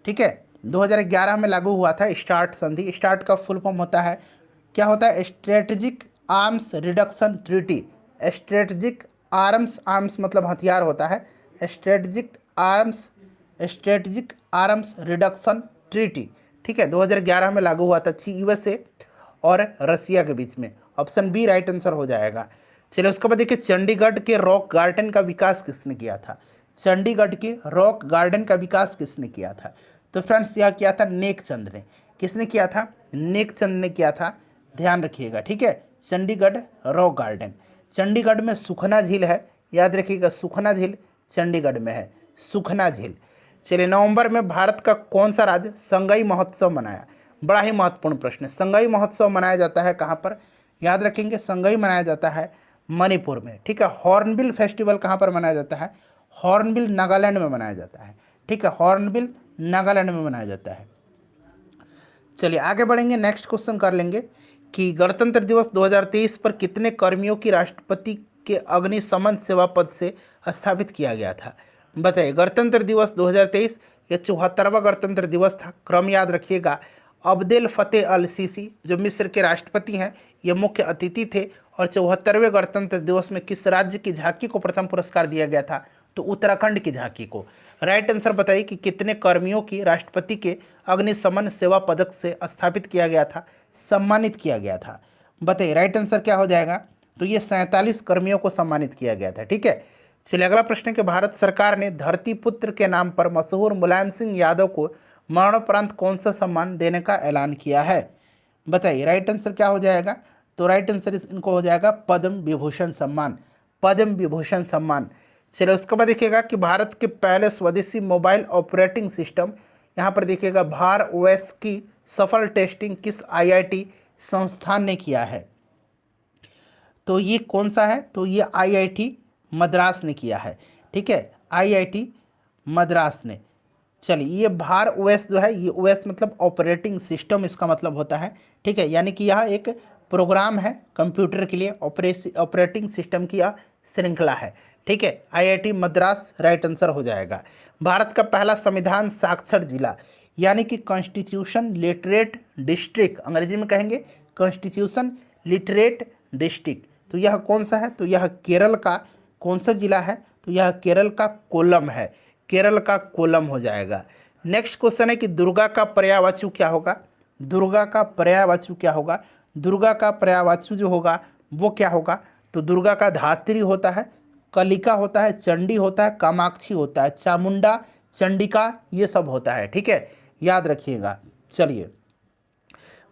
ठीक है, 2011 में लागू हुआ था स्टार्ट संधि। स्टार्ट का फुल फॉर्म होता है, क्या होता है, strategic arms reduction treaty. Strategic arms, arms मतलब हथियार होता है, स्ट्रेटेजिक आर्म्स रिडक्शन ट्रीटी। ठीक है, 2011 में लागू हुआ था यूएसए और रसिया के बीच में। ऑप्शन बी राइट आंसर हो जाएगा। चलिए उसके बाद देखिए, चंडीगढ़ के रॉक गार्डन का विकास किसने किया था? चंडीगढ़ के रॉक गार्डन का विकास किसने किया था? तो फ्रेंड्स यह किया था नेकचंद ने। किसने किया था? नेकचंद ने किया था, ध्यान रखिएगा। ठीक है, चंडीगढ़ रॉक गार्डन। चंडीगढ़ में सुखना झील है, याद रखिएगा, सुखना झील चंडीगढ़ में है, सुखना झील। चलिए, नवंबर में भारत का कौन सा राज्य संगई महोत्सव मनाया? बड़ा ही महत्वपूर्ण प्रश्न है। संगई महोत्सव मनाया जाता है कहाँ पर? याद रखेंगे, संगई मनाया जाता है मणिपुर में। ठीक है, हॉर्नबिल फेस्टिवल कहाँ पर मनाया जाता है? हॉर्नबिल नागालैंड में मनाया जाता है। ठीक है, हॉर्नबिल नागालैंड में मनाया जाता है। चलिए आगे बढ़ेंगे, नेक्स्ट क्वेश्चन कर लेंगे कि गणतंत्र दिवस 2023 पर कितने कर्मियों की राष्ट्रपति के अग्निशमन सेवा पद से स्थापित किया गया था? बताइए, गणतंत्र दिवस 2023 यह 74वां गणतंत्र दिवस था। क्रम याद रखिएगा, अब्देल फतेह अल सीसी जो मिस्र के राष्ट्रपति हैं, ये मुख्य अतिथि थे। और 74वें गणतंत्र दिवस में किस राज्य की झांकी को प्रथम पुरस्कार दिया गया था? तो उत्तराखंड की झांकी को। राइट आंसर बताइए कि कितने कर्मियों की राष्ट्रपति के अग्निशमन सेवा पदक से स्थापित किया गया था, सम्मानित किया गया था? बताइए राइट आंसर क्या हो जाएगा? तो ये 47 कर्मियों को सम्मानित किया गया था। ठीक है, चलिए अगला प्रश्न है कि भारत सरकार ने धरती पुत्र के नाम पर मशहूर मुलायम सिंह यादव को मरणोपरांत कौन सा सम्मान देने का ऐलान किया है? बताइए राइट आंसर क्या हो जाएगा? तो राइट आंसर इनको हो जाएगा पद्म विभूषण सम्मान, पद्म विभूषण सम्मान। चलिए उसके बाद देखिएगा कि भारत के पहले स्वदेशी मोबाइल ऑपरेटिंग सिस्टम, यहाँ पर देखिएगा भार ओएस की सफल टेस्टिंग किस आईआईटी संस्थान ने किया है? तो ये कौन सा है? तो ये आईआईटी मद्रास ने किया है। ठीक है, आईआईटी मद्रास ने। चलिए, ये भार ओएस जो है, ये ओएस मतलब ऑपरेटिंग सिस्टम इसका मतलब होता है। ठीक है, यानी कि यह एक प्रोग्राम है कंप्यूटर के लिए, ऑपरेटिंग सिस्टम की यह श्रृंखला है। ठीक है, आईआईटी मद्रास राइट आंसर हो जाएगा। भारत का पहला संविधान साक्षर जिला, यानी कि कॉन्स्टिट्यूशन लिटरेट डिस्ट्रिक्ट, अंग्रेजी में कहेंगे कॉन्स्टिट्यूशन लिटरेट डिस्ट्रिक्ट, तो यह कौन सा है? तो यह केरल का कौन सा जिला है? तो यह केरल का कोल्लम है, केरल का कोल्लम हो जाएगा। नेक्स्ट क्वेश्चन है कि दुर्गा का पर्यायवाची क्या होगा? दुर्गा का पर्यायवाची क्या होगा? दुर्गा का पर्यायवाची जो होगा वो क्या होगा? तो दुर्गा का धात्री होता है, कलिका होता है, चंडी होता है, कामाक्षी होता है, चामुंडा, चंडिका, ये सब होता है। ठीक है, याद रखिएगा। चलिए,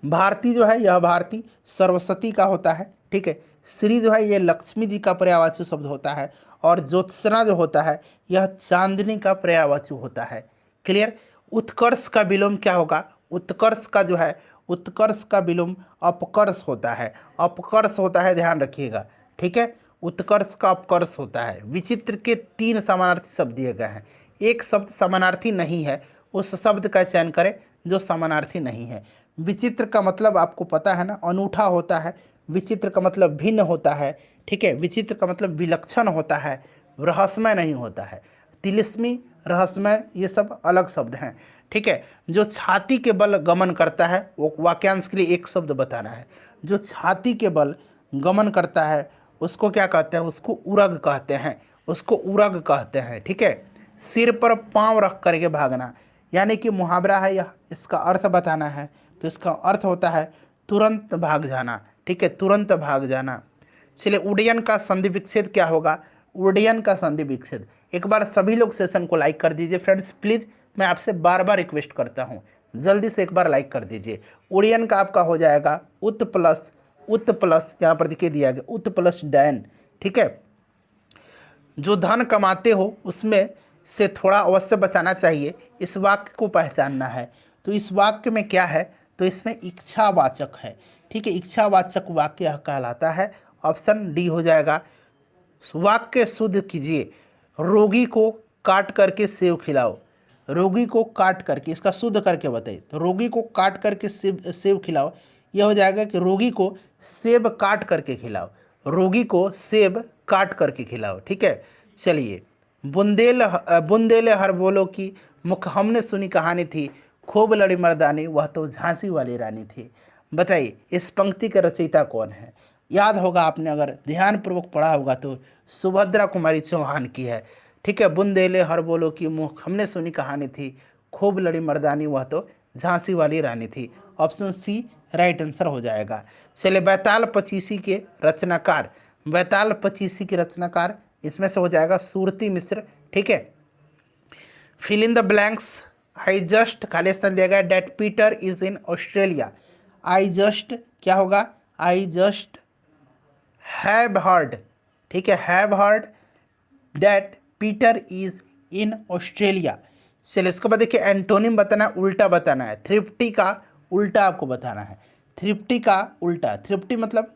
भारती जो है यह भारती सरस्वती का होता है। ठीक है, श्री जो है ये लक्ष्मी जी का पर्यायवाची शब्द होता है। और ज्योत्सना जो होता है यह चांदनी का पर्यायवाची होता है। क्लियर? उत्कर्ष का विलोम क्या होगा? उत्कर्ष का जो है, उत्कर्ष का विलोम अपकर्ष होता है, अपकर्ष होता है, ध्यान रखिएगा। ठीक है, उत्कर्ष का अपकर्ष होता है। विचित्र के 3 समानार्थी शब्द दिए गए हैं, एक शब्द समानार्थी नहीं है, उस शब्द का चयन करें जो समानार्थी नहीं है। विचित्र का मतलब आपको पता है ना, अनूठा होता है। विचित्र का मतलब भिन्न होता है। ठीक है, विचित्र का मतलब विलक्षण होता है, रहस्यमय नहीं होता है। तिलिस्मी, रहस्यमय, ये सब अलग शब्द हैं। ठीक है, जो छाती के बल गमन करता है, वो वाक्यांश के लिए एक शब्द बताना है। जो छाती के बल गमन करता है उसको क्या कहते हैं? उसको उरग कहते हैं, उसको उरग कहते हैं। ठीक है, सिर पर पाँव रख करके भागना, यानी कि मुहावरा है यह, इसका अर्थ बताना है। तो इसका अर्थ होता है तुरंत भाग जाना। ठीक है, तुरंत भाग जाना। चलिए, उड्डयन का संधि विच्छेद क्या होगा? उड्डयन का संधि विच्छेद, एक बार सभी लोग सेशन को लाइक कर दीजिए फ्रेंड्स, प्लीज़ मैं आपसे बार बार रिक्वेस्ट करता हूँ, जल्दी से एक बार लाइक कर दीजिए। उड्डयन का आपका हो जाएगा उत प्लस यहाँ पर देखिए दिया गया उत प्लस डैन। ठीक है, जो धन कमाते हो उसमें से थोड़ा अवश्य बचाना चाहिए, इस वाक्य को पहचानना है। तो इस वाक्य में क्या है? तो इसमें इच्छावाचक है। ठीक है, इच्छावाचक वाक्य यह कहलाता है। ऑप्शन डी हो जाएगा। वाक्य शुद्ध कीजिए, रोगी को काट करके सेब खिलाओ। रोगी को काट करके, इसका शुद्ध करके बताइए। तो रोगी को काट करके सेब खिलाओ, यह हो जाएगा कि रोगी को सेब काट करके खिलाओ, रोगी को सेब काट करके खिलाओ। ठीक है, चलिए, बुंदेले हर बोलो की मुख हमने सुनी कहानी थी, खूब लड़ी मर्दानी वह तो झांसी वाली रानी थी। बताइए इस पंक्ति का रचयिता कौन है? याद होगा आपने, अगर ध्यानपूर्वक पढ़ा होगा तो सुभद्रा कुमारी चौहान की है। ठीक है, बुंदेले हर बोलो की मुख हमने सुनी कहानी थी, खूब लड़ी मर्दानी वह तो झांसी वाली रानी थी। ऑप्शन सी राइट आंसर हो जाएगा। चलिए बैताल पचीसी के रचनाकार, बैताल पचीसी के रचनाकार इसमें से हो जाएगा सुरती मिश्र। ठीक है, fill in the blanks. I just खाली स्थान दिया गया that Peter is in Australia. I just क्या होगा? I just have heard. ठीक है, have heard that Peter is in Australia. चलिए इसके बाद देखिए एंटोनिम बताना है, उल्टा बताना है। थ्रिफ्टी का उल्टा आपको बताना है। थ्रिफ्टी का उल्टा, थ्रिफ्टी मतलब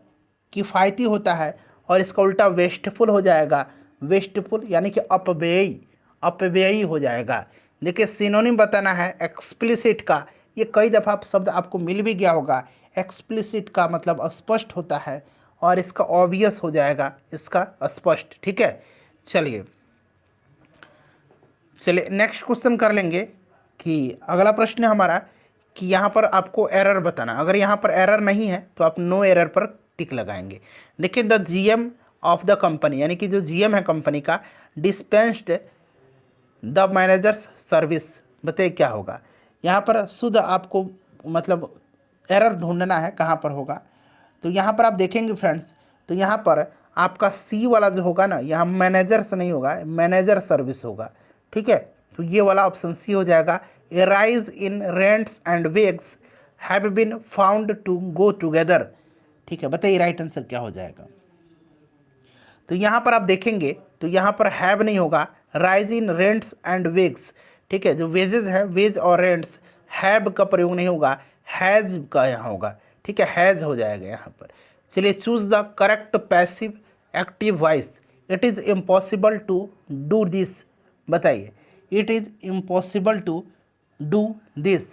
किफ़ायती होता है और इसका उल्टा वेस्टफुल हो जाएगा। वेस्टफुल यानी कि अपव्ययी, अपव्ययी हो जाएगा। देखिए सिनोनिम बताना है एक्सप्लिसिट का। ये कई दफ़ा शब्द आपको मिल भी गया होगा। एक्सप्लिसिट का मतलब स्पष्ट होता है और इसका ऑब्वियस हो जाएगा, इसका स्पष्ट। ठीक है, चलिए नेक्स्ट क्वेश्चन कर लेंगे कि अगला प्रश्न है हमारा कि यहाँ पर आपको एरर बताना। अगर यहाँ पर एरर नहीं है तो आप नो एरर पर टिक लगाएंगे। देखिए the GM of the company, यानी कि जो जीएम है कंपनी का, डिस्पेंस्ड द मैनेजर्स सर्विस। बताइए क्या होगा यहाँ पर? शुद्ध आपको मतलब एरर ढूंढना है कहाँ पर होगा। तो यहाँ पर आप देखेंगे फ्रेंड्स, तो यहाँ पर आपका सी वाला जो होगा ना, यहाँ मैनेजर से नहीं होगा, मैनेजर सर्विस होगा। ठीक है, तो ये वाला ऑप्शन सी हो जाएगा। A rise in rents and wages have been found to go together. ठीक है, बताइए राइट आंसर क्या हो जाएगा? तो यहाँ पर आप देखेंगे तो यहाँ पर हैव नहीं होगा, राइज इन रेंट्स एंड वेग्स। ठीक है, जो वेजेस है, वेज और रेंट्स, हैव का प्रयोग नहीं होगा, हैज़ का यहाँ होगा। ठीक है, हैज़ हो जाएगा यहाँ पर। चलिए choose the correct passive active voice. It is impossible to do this. बताइए, it is impossible to do this,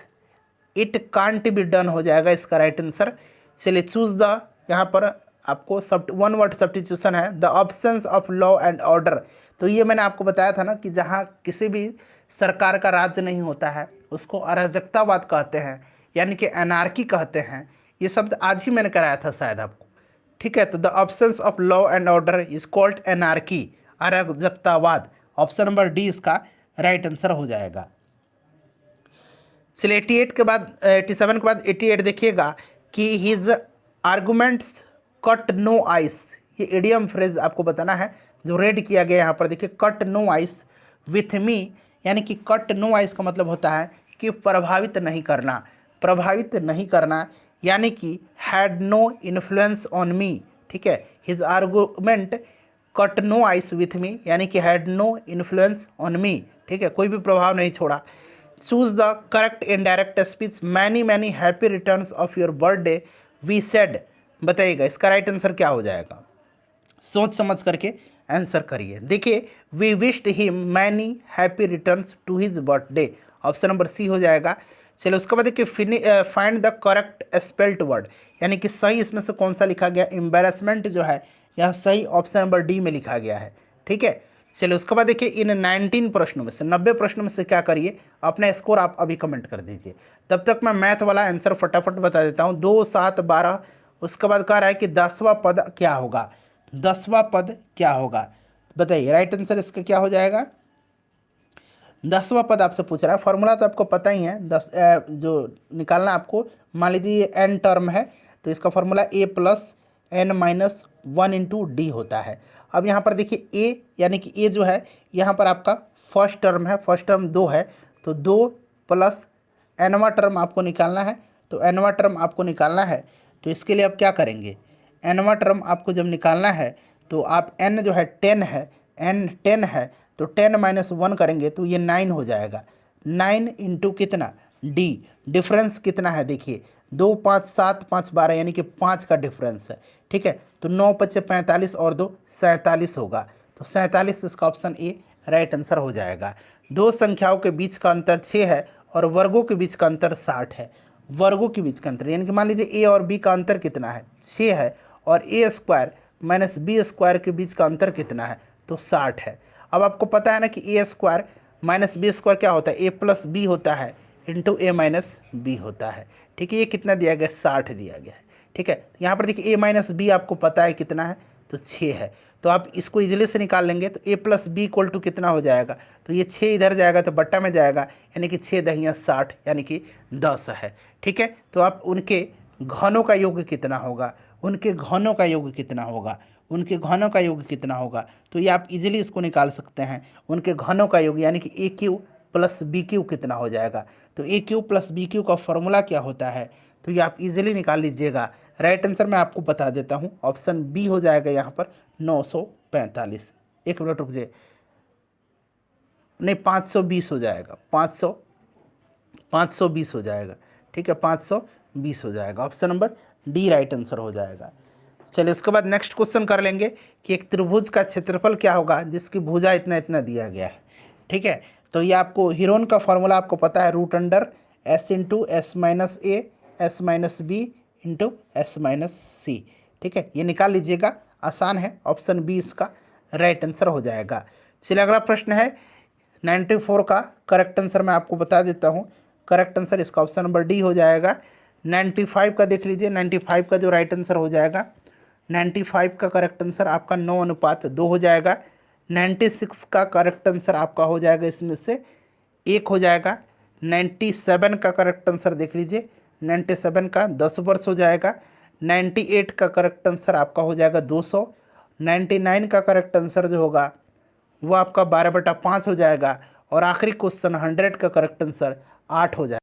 it can't be done हो जाएगा इसका राइट आंसर। चलिए चूज द, यहाँ पर आपको सब वन वर्ड सब्स्टिट्यूशन है, the absence of law and order. तो ये मैंने आपको बताया था ना कि जहाँ किसी भी सरकार का राज्य नहीं होता है उसको अराजकतावाद कहते हैं, यानी कि एनार्की कहते हैं। ये शब्द आज ही मैंने कराया था शायद आपको। ठीक है, तो the absence of law and order is called anarchy, अराजकतावाद। ऑप्शन नंबर डी इसका राइट आंसर हो जाएगा। चलिए 88 के बाद 87 के बाद 88 देखिएगा कि his arguments cut no ice. ये इडियम फ्रेज आपको बताना है जो रेड किया गया यहाँ पर। देखिए cut no ice with me, यानी कि कट नो आइस का मतलब होता है कि प्रभावित नहीं करना, प्रभावित नहीं करना, यानी कि had no influence on me. ठीक है, his argument cut no ice with me, यानी कि had no influence on me. ठीक है, कोई भी प्रभाव नहीं छोड़ा। Choose the correct indirect speech, many many happy returns of your birthday we said. बताइएगा इसका राइट आंसर क्या हो जाएगा? सोच समझ करके आंसर करिए। देखिए we wished him many happy returns to his birthday. Option number C हो जाएगा। चलिए उसके बाद देखिए find the correct spelt word, यानी कि सही इसमें से कौन सा लिखा गया? एम्बेरसमेंट जो है यह सही ऑप्शन नंबर डी में लिखा गया है। ठीक है, चलिए उसके बाद देखिए इन 19 प्रश्नों में से 90 प्रश्नों में से क्या करिए, अपना स्कोर आप अभी कमेंट कर दीजिए। तब तक मैं मैथ वाला आंसर फटाफट बता देता हूँ। 2 7 12। उसके बाद कह रहा है कि 10वां पद क्या होगा? 10वां पद क्या होगा? बताइए राइट आंसर इसका क्या हो जाएगा? 10वां पद आपसे पूछ रहा है। फॉर्मूला तो आपको पता ही है, 10 जो निकालना आपको, मान लीजिए एन टर्म है तो इसका formula A plus N minus 1 into D होता है। अब यहाँ पर देखिए ए, यानी कि ए जो है यहाँ पर आपका फर्स्ट टर्म है, फर्स्ट टर्म 2 है, तो 2 प्लस एनवा टर्म आपको निकालना है। तो एनवा टर्म आपको निकालना है तो इसके लिए आप क्या करेंगे? एनवा टर्म आपको जब निकालना है तो आप एन जो है 10 है, एन 10 है, तो 10 माइनस 1 करेंगे तो ये 9 हो जाएगा। 9 इंटू कितना? डी। डिफरेंस कितना है? देखिए 2 5 7 5 12, यानी कि 5 का डिफरेंस है। ठीक है, तो 9 5 45 और 2 47 होगा। तो 47 इसका ऑप्शन ए राइट आंसर हो जाएगा। दो संख्याओं के बीच का अंतर 6 है और वर्गों के बीच का अंतर 60 है। वर्गों के बीच का अंतर यानी कि मान लीजिए ए और बी का अंतर कितना है? 6 है, और ए स्क्वायर माइनस बी स्क्वायर के बीच का अंतर कितना है? तो 60 है। अब आपको पता है ना कि ए स्क्वायर माइनस बी स्क्वायर क्या होता है, ए प्लस बी होता है इंटू ए माइनस बी होता है। ठीक है, ये कितना दिया गया, 60 दिया गया है। ठीक है, यहाँ पर देखिए ए माइनस बी आपको पता है कितना है, तो 6 है। तो आप इसको इजीली से निकाल लेंगे, तो ए प्लस बी इक्वल टू कितना हो जाएगा, तो ये 6 इधर जाएगा तो बट्टा में जाएगा, यानी कि 6 दहिया 60 यानी कि 10 है। ठीक है, तो आप उनके घनों का योग कितना होगा, उनके घनों का योग कितना होगा, उनके घनों का योग कितना होगा, तो ये आप इजीली इसको निकाल सकते हैं। उनके घनों का योग यानी कि ए क्यू प्लस बी क्यू कितना हो जाएगा, तो ए क्यू प्लस बी क्यू का फॉर्मूला क्या होता है, तो ये आप इजीली निकाल लीजिएगा। राइट आंसर मैं आपको बता देता हूँ, ऑप्शन बी हो जाएगा यहाँ पर 945। एक मिनट रुक जाइए, नहीं 520 हो जाएगा, 520 हो जाएगा। ठीक है, 520 हो जाएगा, option number D right answer हो जाएगा। चलिए उसके बाद नेक्स्ट क्वेश्चन कर लेंगे कि एक त्रिभुज का क्षेत्रफल क्या होगा जिसकी भुजा इतना इतना दिया गया है। ठीक है, तो ये आपको हीरोन का फॉर्मूला आपको पता है, root under S into S minus A S minus B into S minus C. ठीक है, ये निकाल लीजिएगा, आसान है, ऑप्शन बी इसका राइट आंसर हो जाएगा। चलिए अगला प्रश्न है 94 का करेक्ट आंसर मैं आपको बता देता हूँ। करेक्ट आंसर इसका ऑप्शन नंबर डी हो जाएगा। 95 का देख लीजिए, 95 का जो राइट आंसर हो जाएगा, 95 का करेक्ट आंसर आपका 9:2 हो जाएगा। 96 का करेक्ट आंसर आपका हो जाएगा इसमें से 1 हो जाएगा। 97 का करेक्ट आंसर देख लीजिए, 97 का 10 वर्ष हो जाएगा। 98 का करेक्ट आंसर आपका हो जाएगा 200। 99 का करेक्ट आंसर जो होगा वो आपका 12/5 हो जाएगा। और आखिरी क्वेश्चन 100 का करेक्ट आंसर 8 हो जाएगा।